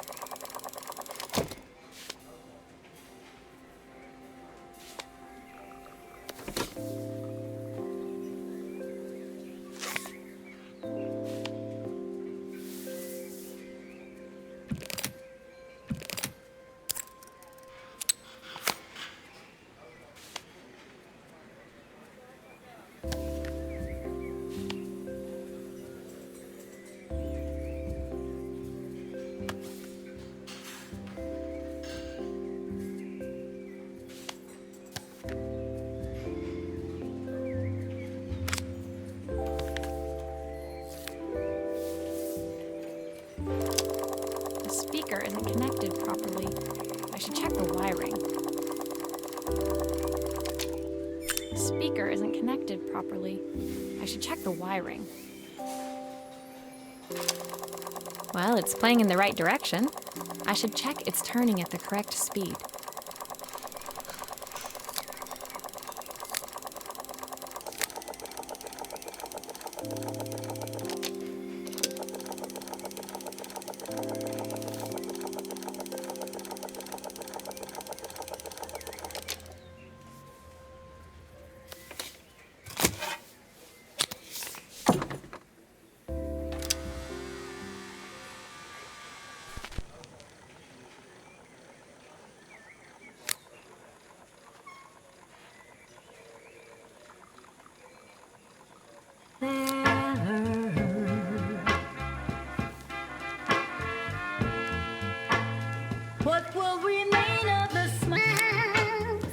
speaker isn't connected properly. I should check the wiring. Well, it's playing in the right direction. I should check it's turning at the correct speed. What will remain of the smiles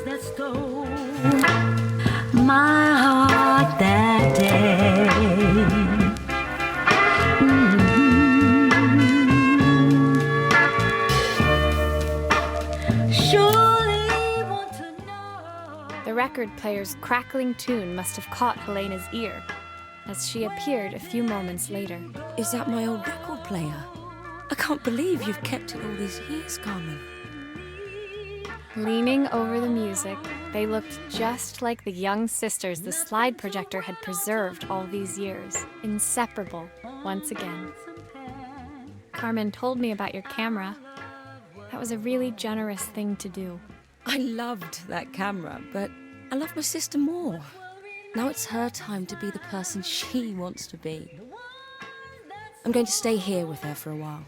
that stole my heart that day? Surely want to know. The record player's crackling tune must have caught Helena's ear, as she appeared a few moments later. Is that my old record player? I can't believe you've kept it all these years, Carmen. Leaning over the music, they looked just like the young sisters the slide projector had preserved all these years, inseparable once again. Carmen told me about your camera. That was a really generous thing to do. I loved that camera, but I love my sister more. Now it's her time to be the person she wants to be. I'm going to stay here with her for a while.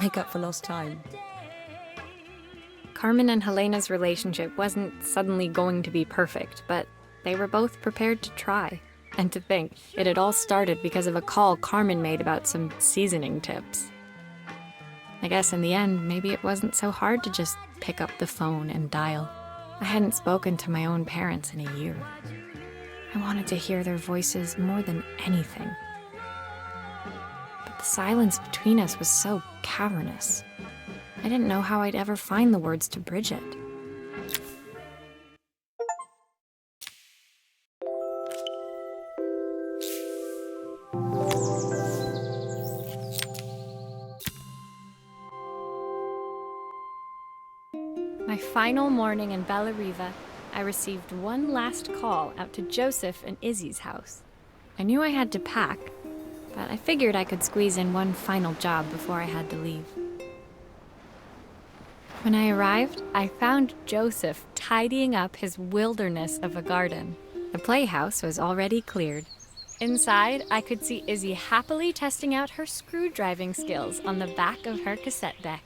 Make up for lost time. Carmen and Helena's relationship wasn't suddenly going to be perfect, but they were both prepared to try. And to think, it had all started because of a call Carmen made about some seasoning tips. I guess in the end, maybe it wasn't so hard to just pick up the phone and dial. I hadn't spoken to my own parents in a year. I wanted to hear their voices more than anything. But the silence between us was so cavernous. I didn't know how I'd ever find the words to bridge it. My final morning in Bellariva, I received one last call out to Joseph and Izzy's house. I knew I had to pack, but I figured I could squeeze in one final job before I had to leave. When I arrived, I found Joseph tidying up his wilderness of a garden. The playhouse was already cleared. Inside, I could see Izzy happily testing out her screw-driving skills on the back of her cassette deck.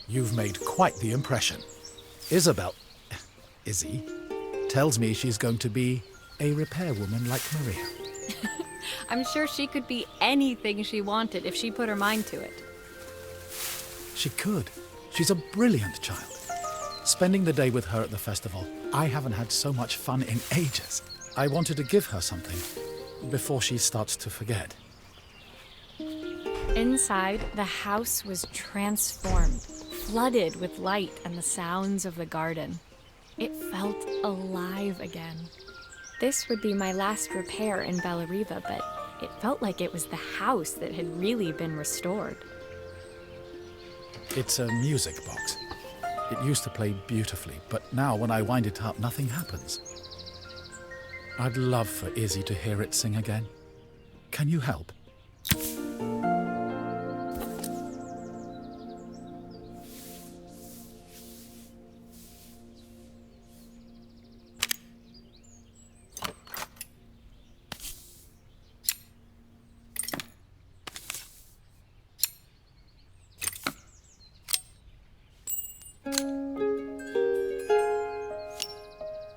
You've made quite the impression. Izzy, tells me she's going to be a repairwoman like Maria. I'm sure she could be anything she wanted if she put her mind to it. She could. She's a brilliant child. Spending the day with her at the festival, I haven't had so much fun in ages. I wanted to give her something before she starts to forget. Inside, the house was transformed, flooded with light and the sounds of the garden. It felt alive again. This would be my last repair in Bellariva, but it felt like it was the house that had really been restored. It's a music box. It used to play beautifully, but now when I wind it up, nothing happens. I'd love for Izzy to hear it sing again. Can you help?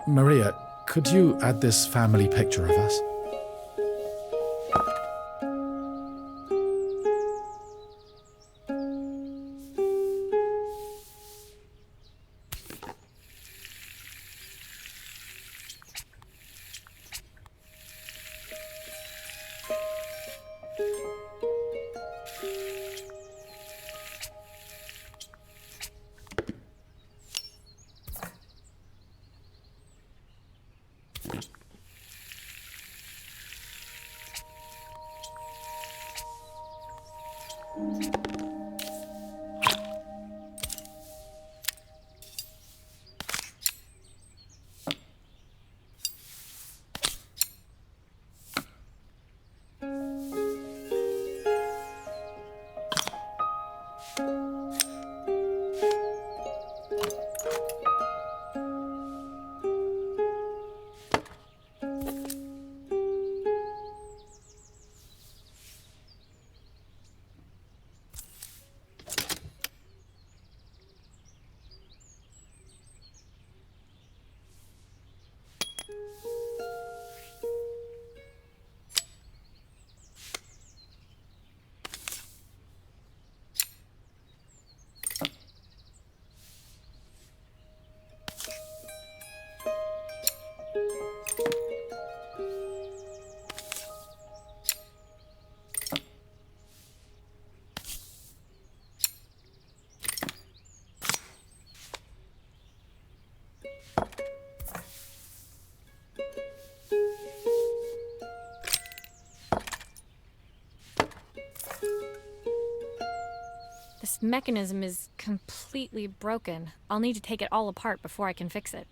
Maria, could you add this family picture of us? This mechanism is completely broken. I'll need to take it all apart before I can fix it.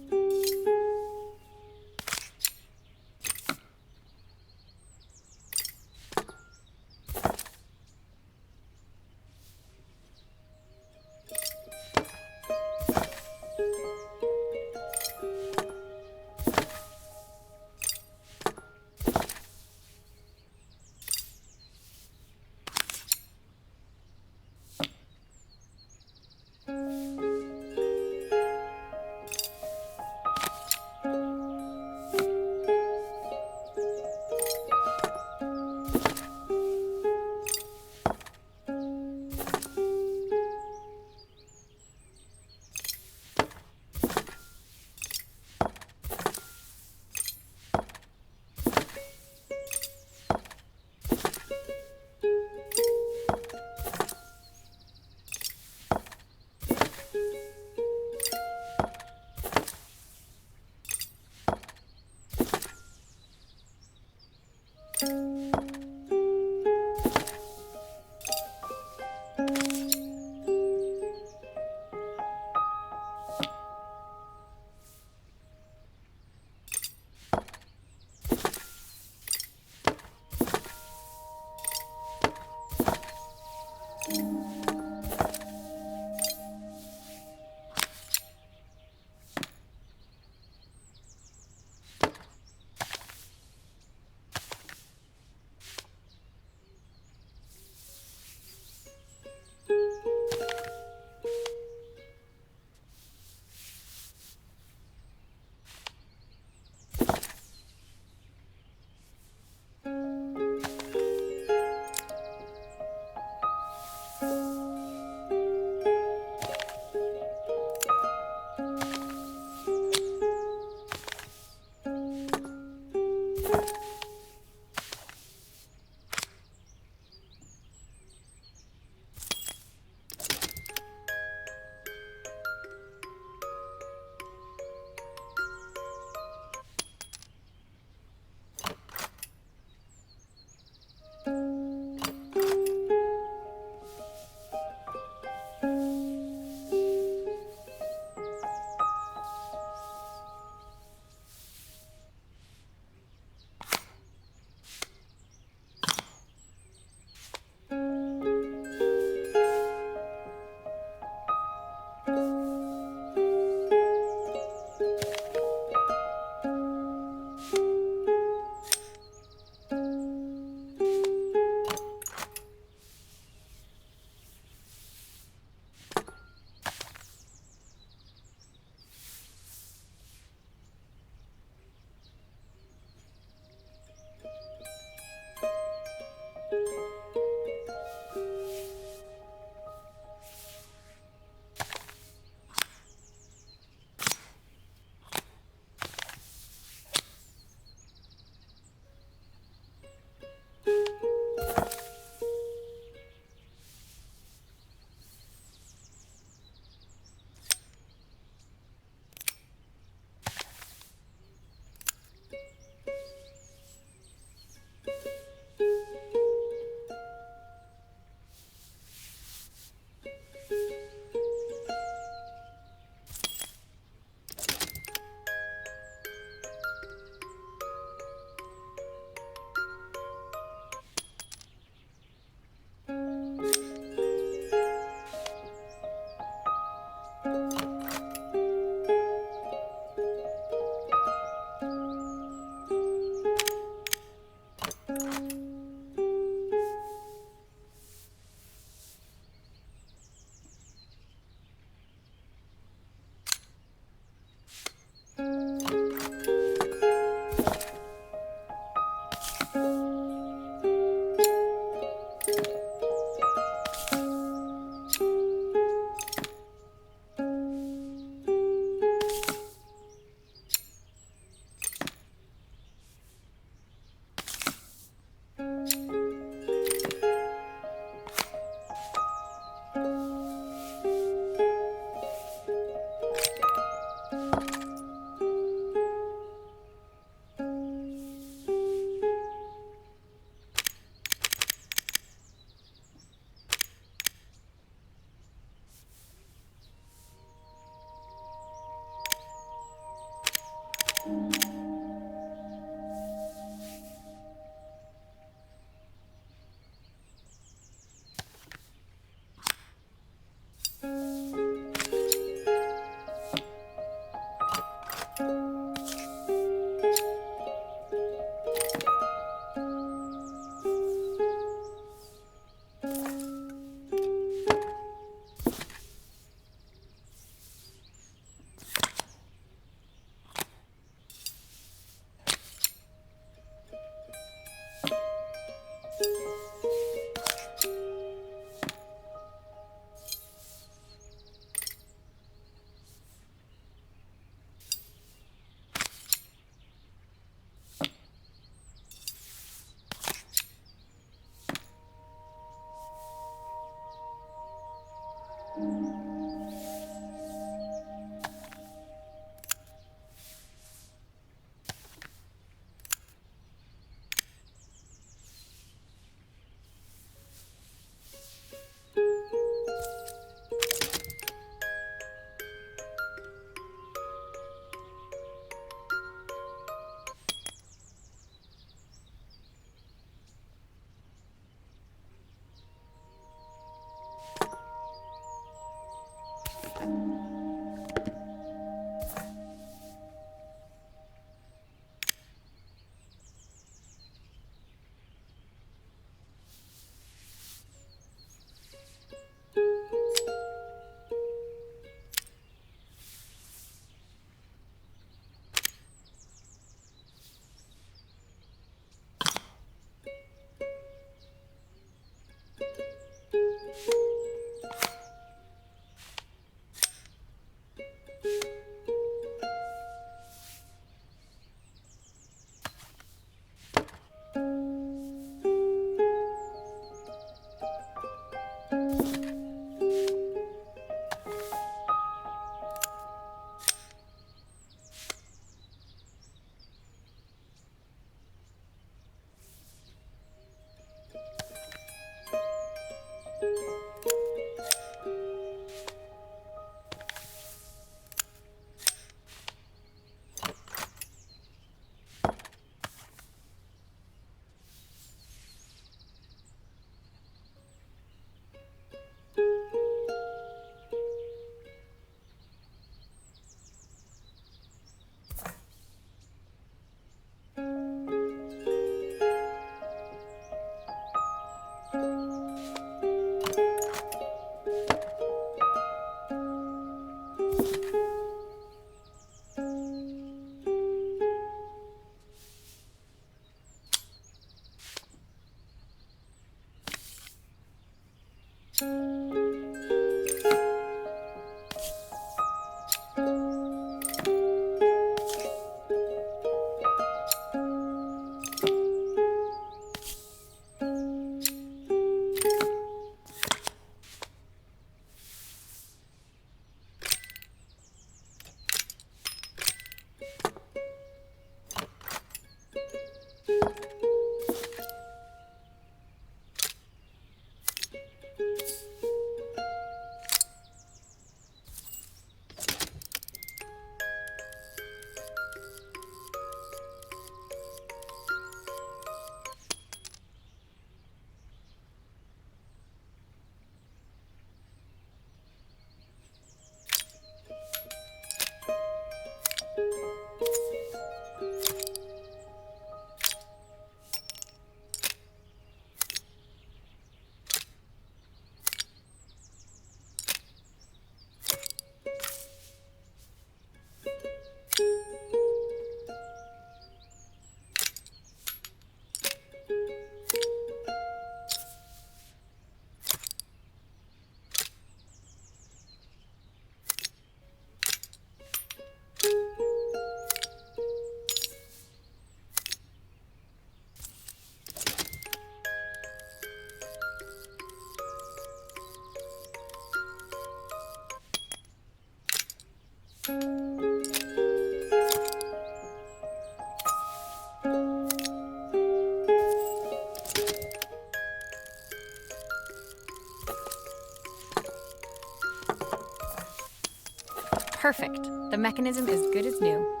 Perfect. The mechanism is good as new.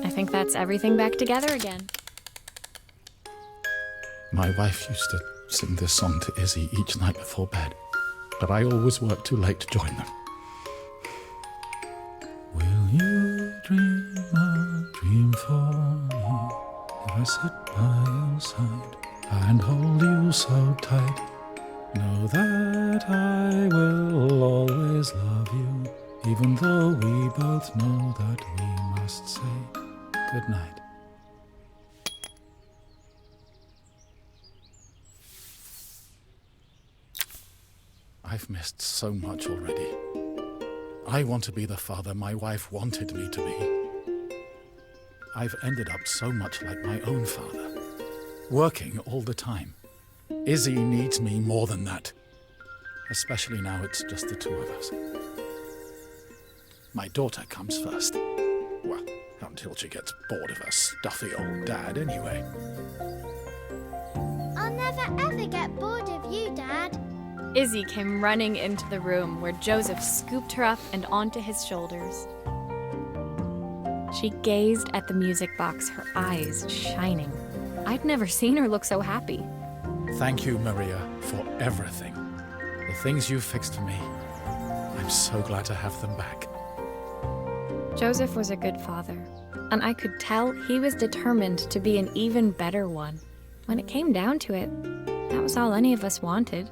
I think that's everything back together again. My wife used to sing this song to Izzy each night before bed, but I always worked too late to join them. Will you dream a dream for me if I sit by your side and hold you so tight? Know that I will always love you, even though we both know that we must say good night. I've missed so much already. I want to be the father my wife wanted me to be. I've ended up so much like my own father, working all the time. Izzy needs me more than that, especially now it's just the two of us. My daughter comes first. Well, until she gets bored of her stuffy old dad anyway. I'll never ever get bored of you, Dad. Izzy came running into the room where Joseph scooped her up and onto his shoulders. She gazed at the music box, her eyes shining. I'd never seen her look so happy. Thank you, Maria, for everything. The things you fixed for me. I'm so glad to have them back. Joseph was a good father, and I could tell he was determined to be an even better one. When it came down to it, that was all any of us wanted.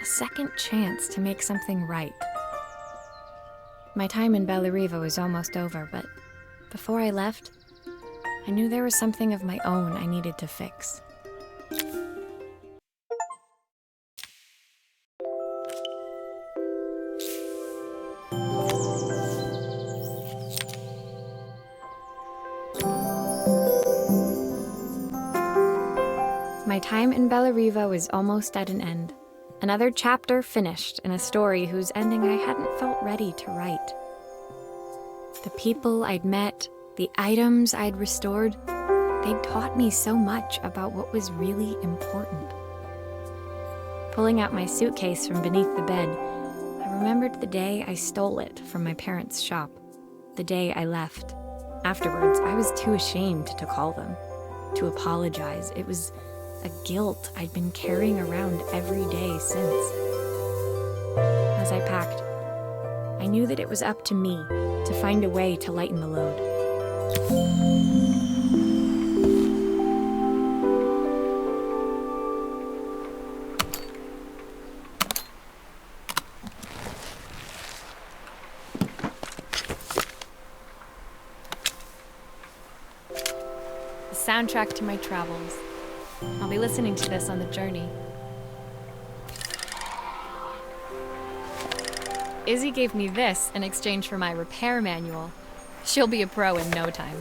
A second chance to make something right. My time in Bellariva was almost over, but before I left, I knew there was something of my own I needed to fix. My time in Bellariva was almost at an end. Another chapter finished in a story whose ending I hadn't felt ready to write. The people I'd met, the items I'd restored, they'd taught me so much about what was really important. Pulling out my suitcase from beneath the bed, I remembered the day I stole it from my parents' shop, the day I left. Afterwards, I was too ashamed to call them, to apologize. It was a guilt I'd been carrying around every day since. As I packed, I knew that it was up to me to find a way to lighten the load. The soundtrack to my travels. I'll be listening to this on the journey. Izzy gave me this in exchange for my repair manual. She'll be a pro in no time.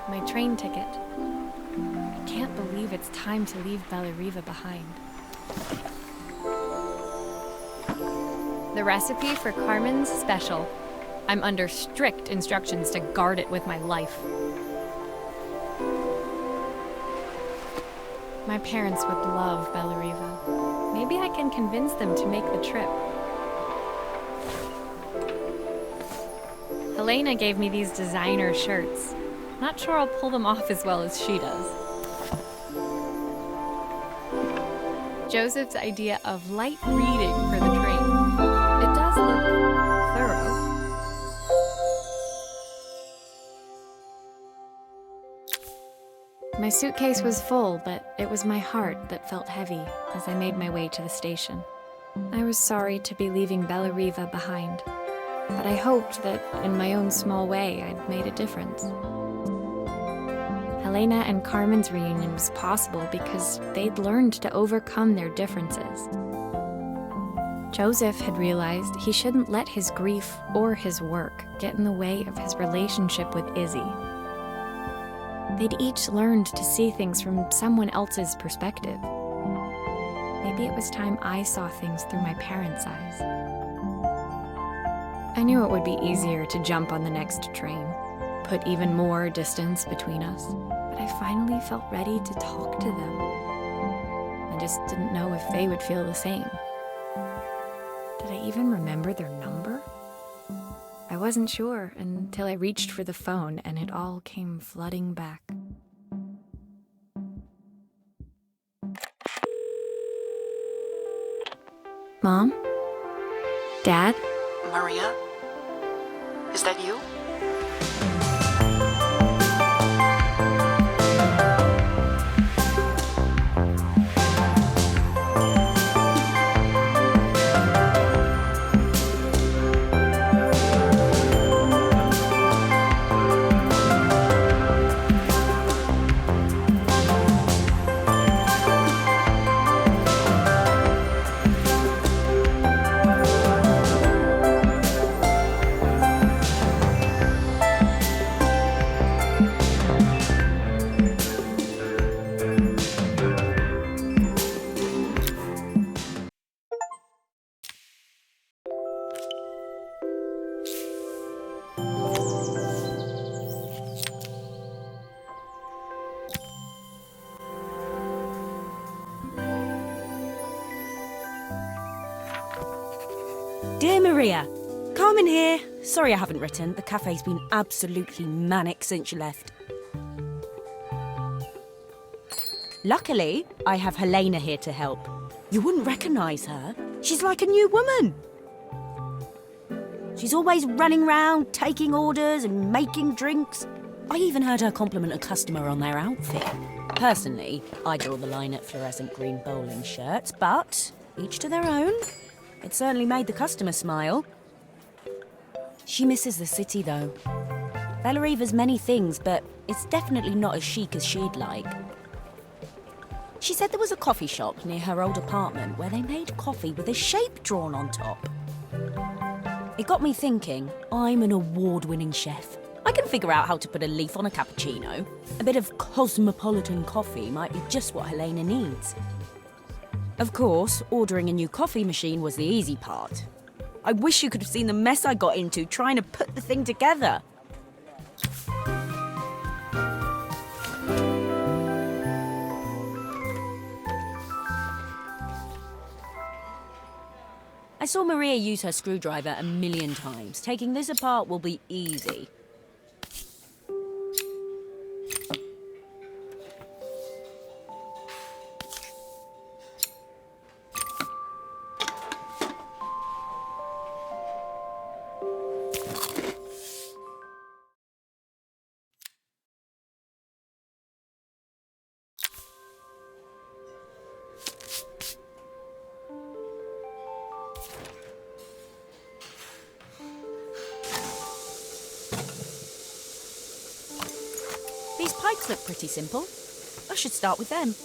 My train ticket. I can't believe it's time to leave Bellariva behind. The recipe for Carmen's special. I'm under strict instructions to guard it with my life. My parents would love Bellariva. Maybe I can convince them to make the trip. Helena gave me these designer shirts. Not sure I'll pull them off as well as she does. Joseph's idea of light reading for the train. It does look thorough. My suitcase was full, but it was my heart that felt heavy as I made my way to the station. I was sorry to be leaving Bellariva behind, but I hoped that in my own small way I'd made a difference. Helena and Carmen's reunion was possible because they'd learned to overcome their differences. Joseph had realized he shouldn't let his grief or his work get in the way of his relationship with Izzy. They'd each learned to see things from someone else's perspective. Maybe it was time I saw things through my parents' eyes. I knew it would be easier to jump on the next train, put even more distance between us, but I finally felt ready to talk to them. I just didn't know if they would feel the same. Did I even remember their number? I wasn't sure until I reached for the phone and it all came flooding back. Mom? Dad? Maria? Is that you? Dear Maria, Carmen here. Sorry I haven't written. The cafe's been absolutely manic since you left. Luckily, I have Helena here to help. You wouldn't recognise her. She's like a new woman. She's always running round, taking orders and making drinks. I even heard her compliment a customer on their outfit. Personally, I draw the line at fluorescent green bowling shirts, but each to their own. It certainly made the customer smile. She misses the city, though. Bellariva's many things, but it's definitely not as chic as she'd like. She said there was a coffee shop near her old apartment where they made coffee with a shape drawn on top. It got me thinking, I'm an award-winning chef. I can figure out how to put a leaf on a cappuccino. A bit of cosmopolitan coffee might be just what Helena needs. Of course, ordering a new coffee machine was the easy part. I wish you could have seen the mess I got into trying to put the thing together. I saw Maria use her screwdriver a million times. Taking this apart will be easy. These pipes look pretty simple. I should start with them.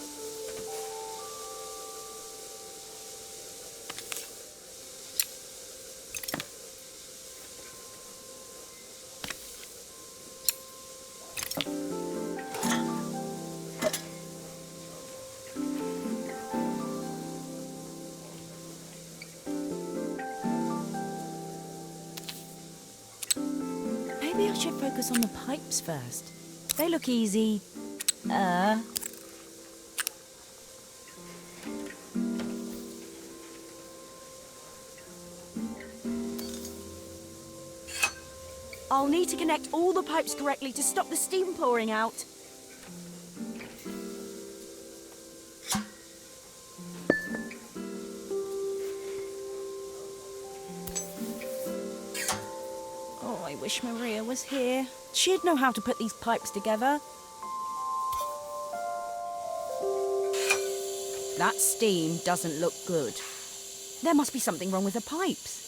Maybe I should focus on the pipes first. They look easy. I'll need to connect all the pipes correctly to stop the steam pouring out. Oh, I wish Maria was here. She'd know how to put these pipes together. That steam doesn't look good. There must be something wrong with the pipes.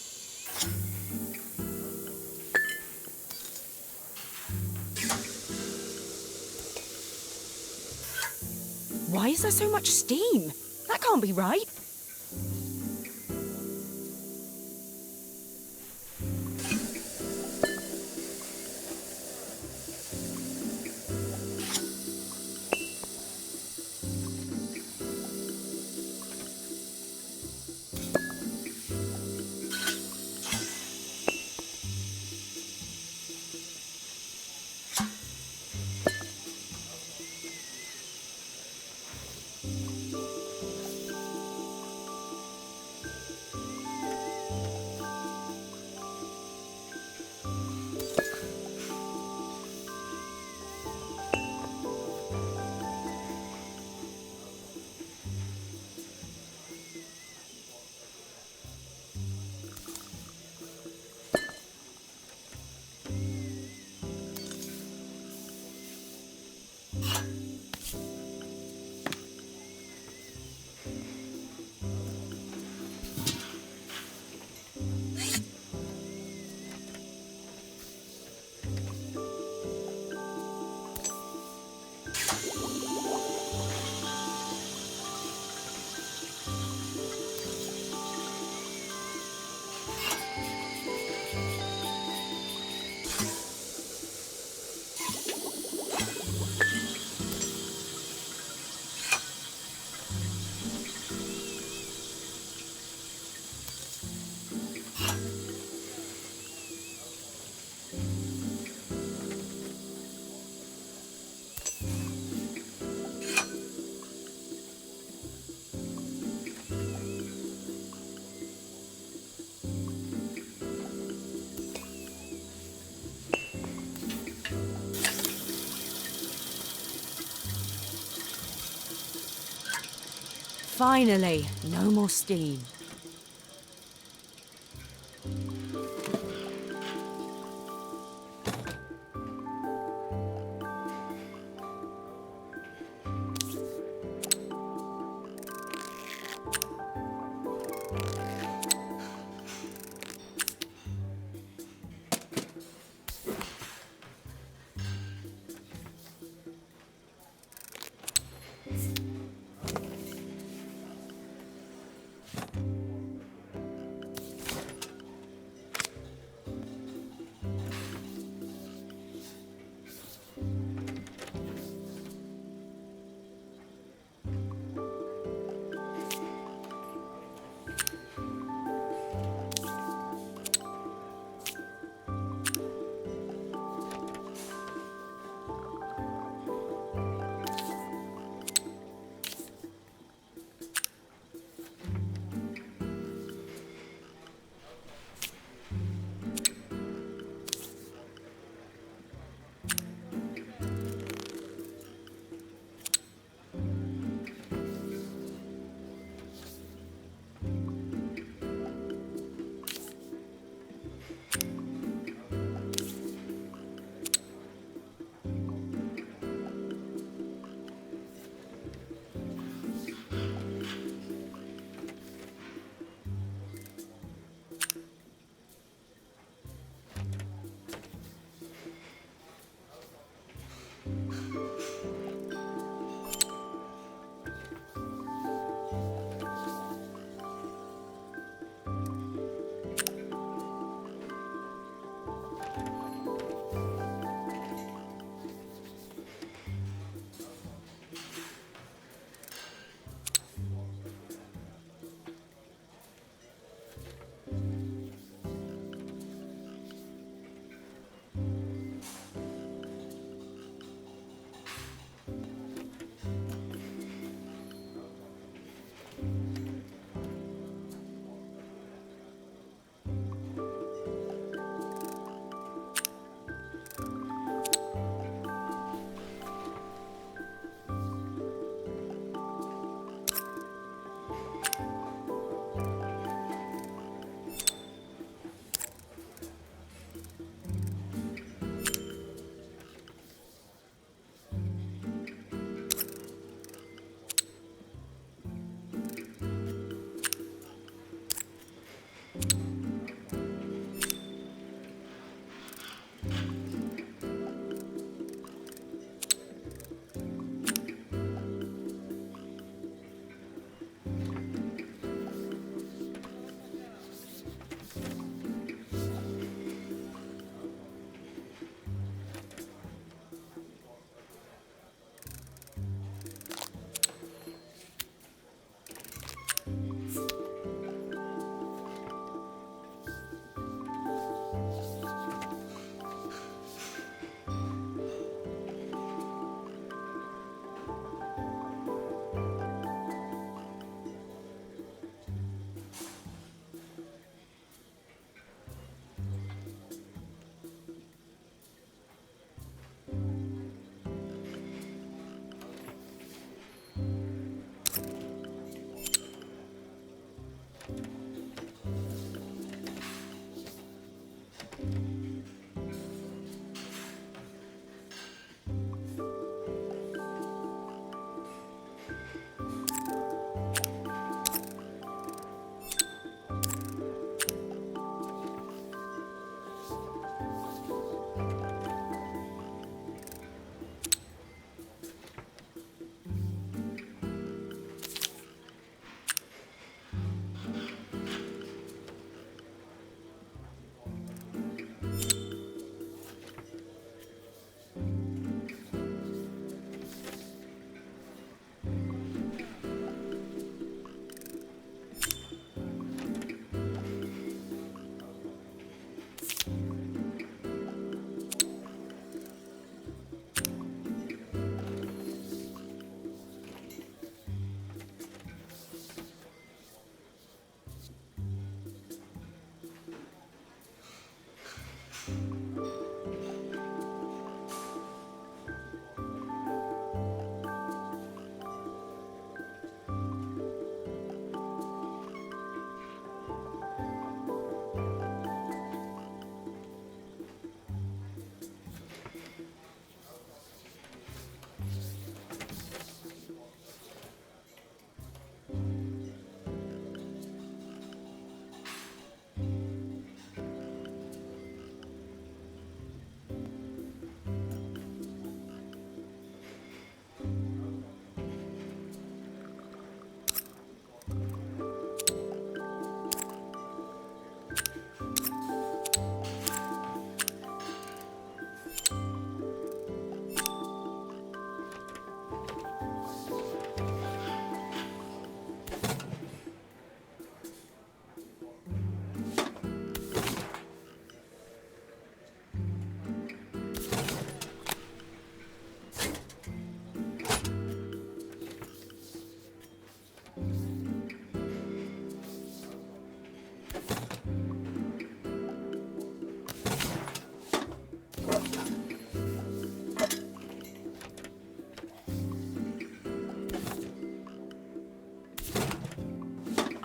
Why is there so much steam? That can't be right. Finally, no more steam.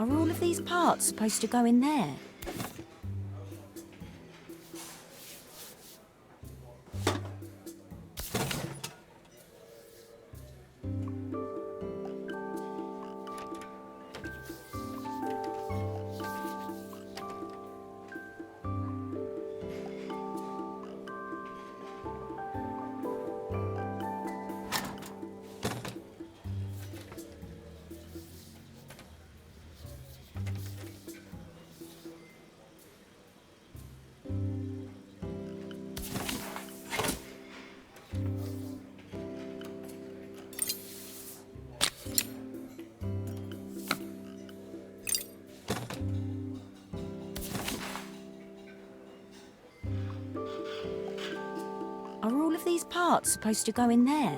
Are all of these parts supposed to go in there? Are all of these parts supposed to go in there?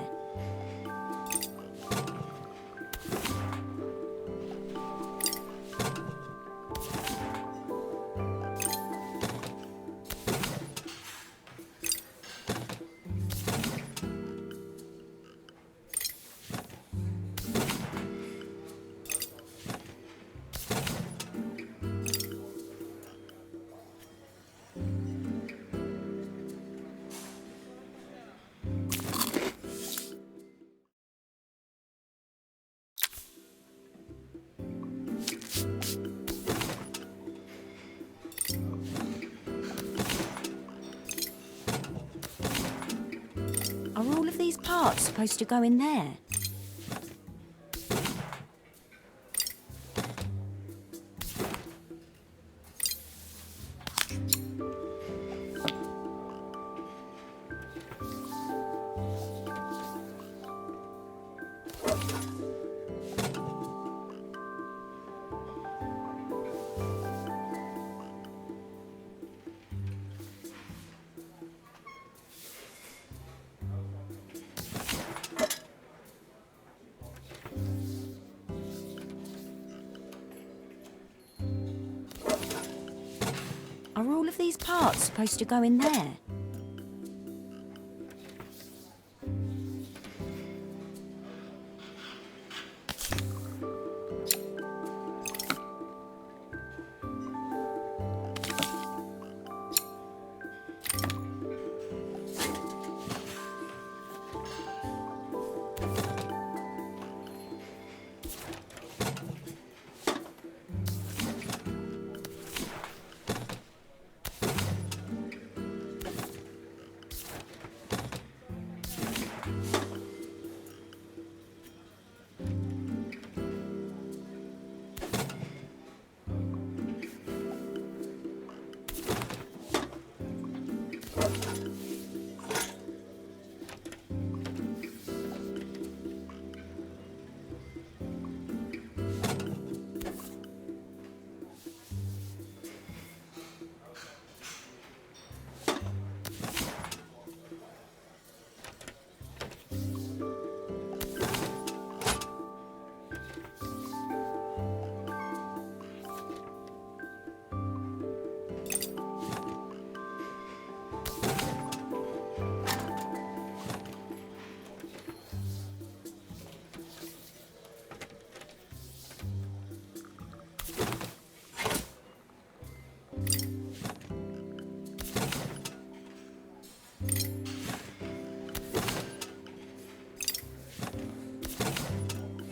Are all of these parts supposed to go in there? Are all of these parts supposed to go in there?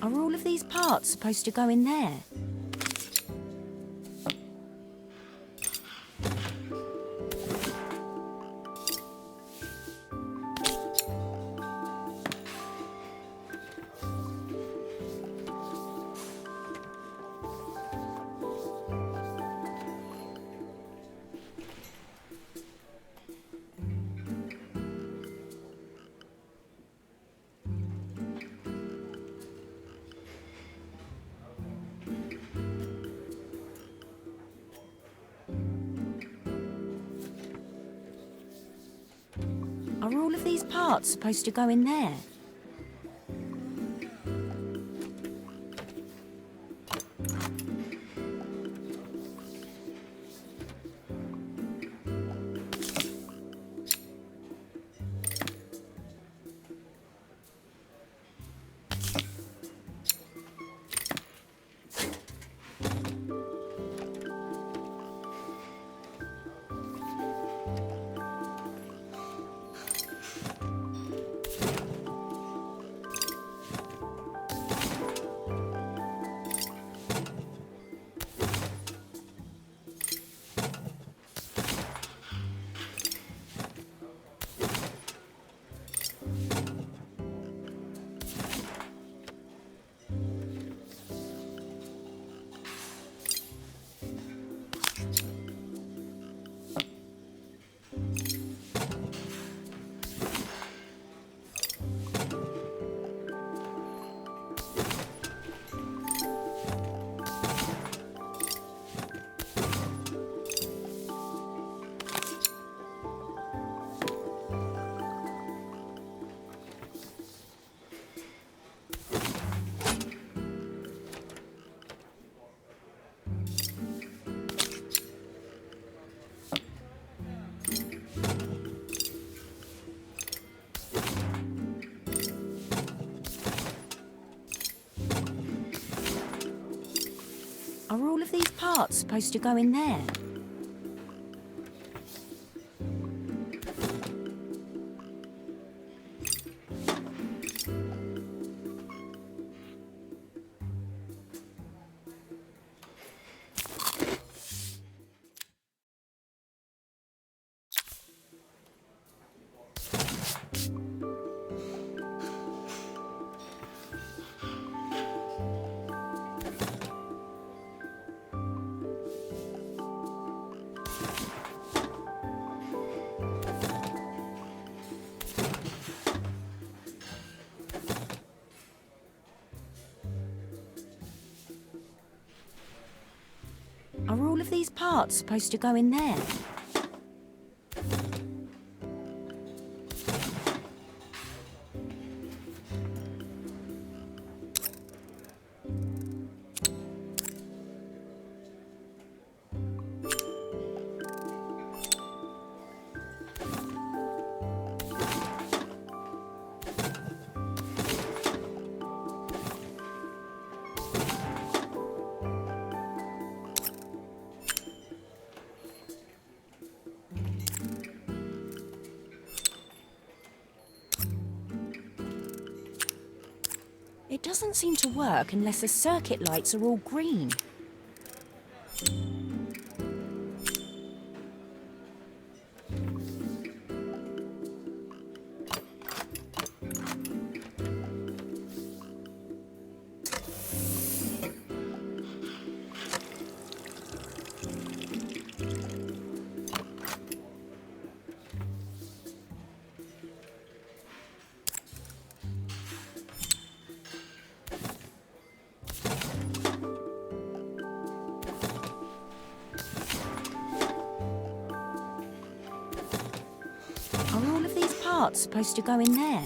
Are all of these parts supposed to go in there? Are all of these parts supposed to go in there? parts supposed to go in there? Are all of these parts supposed to go in there? It doesn't seem to work unless the circuit lights are all green. Are all of these parts supposed to go in there?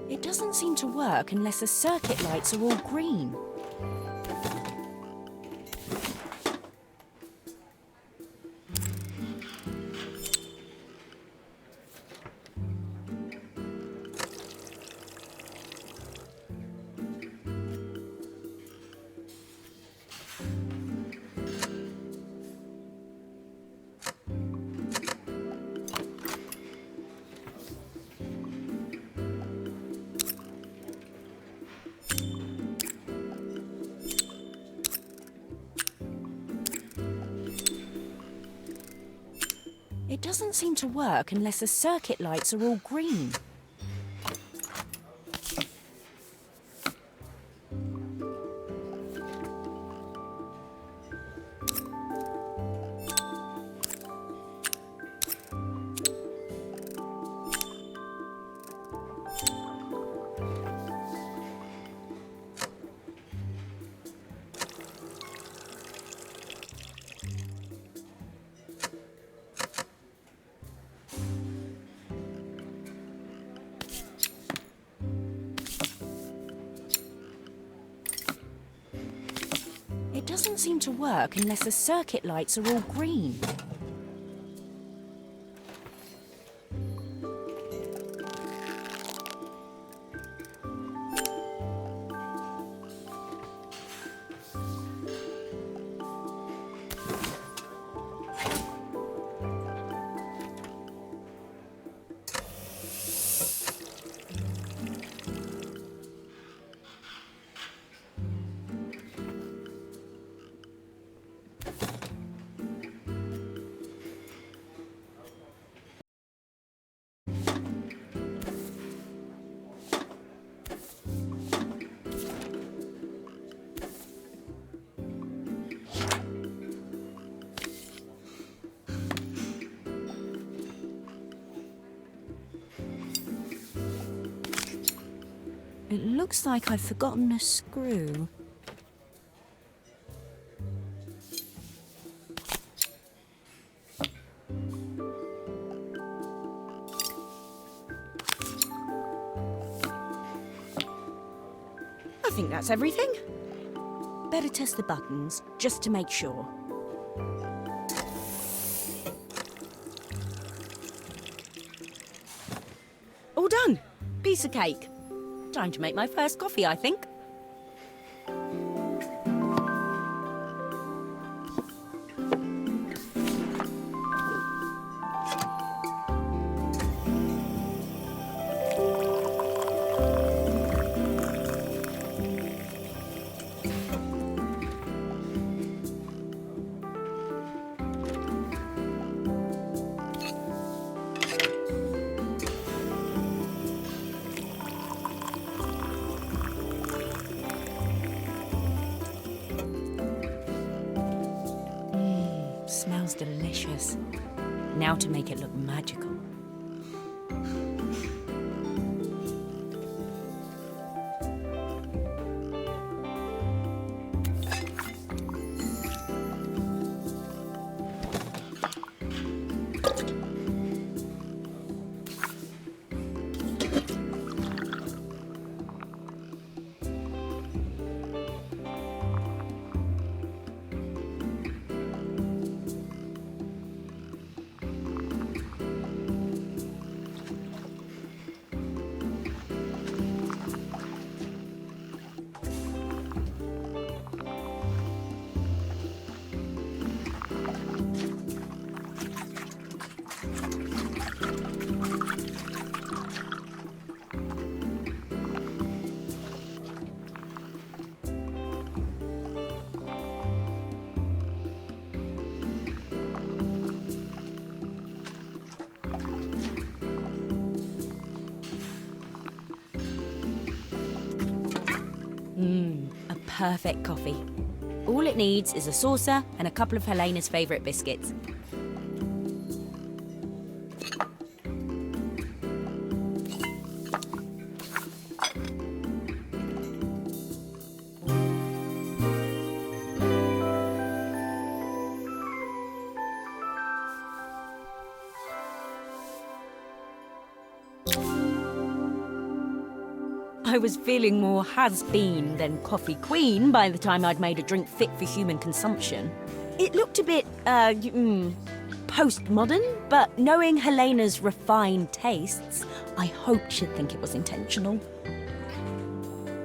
It doesn't seem to work unless the circuit lights are all green. It doesn't seem to work unless the circuit lights are all green. It doesn't seem to work unless the circuit lights are all green. It looks like I've forgotten a screw. I think that's everything. Better test the buttons, just to make sure. All done. Piece of cake. Time to make my first coffee, I think. Smells delicious. Now to make it look magical. A perfect coffee. All it needs is a saucer and a couple of Helena's favourite biscuits. I was feeling more has-been than coffee queen by the time I'd made a drink fit for human consumption. It looked a bit, postmodern, but knowing Helena's refined tastes, I hoped she'd think it was intentional.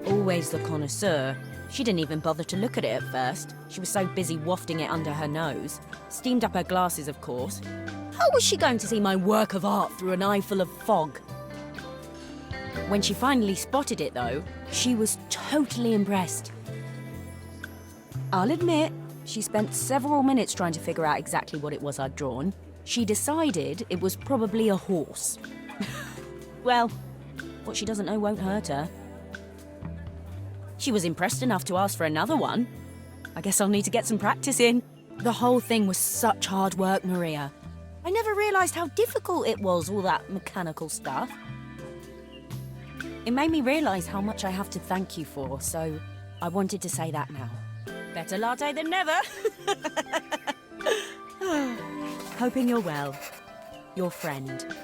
Always the connoisseur. She didn't even bother to look at it at first. She was so busy wafting it under her nose. Steamed up her glasses, of course. How was she going to see my work of art through an eye full of fog? When she finally spotted it, though, she was totally impressed. I'll admit, she spent several minutes trying to figure out exactly what it was I'd drawn. She decided it was probably a horse. Well, what she doesn't know won't hurt her. She was impressed enough to ask for another one. I guess I'll need to get some practice in. The whole thing was such hard work, Maria. I never realised how difficult it was, all that mechanical stuff. It made me realise how much I have to thank you for, so I wanted to say that now. Better latte than never. Hoping you're well. Your friend.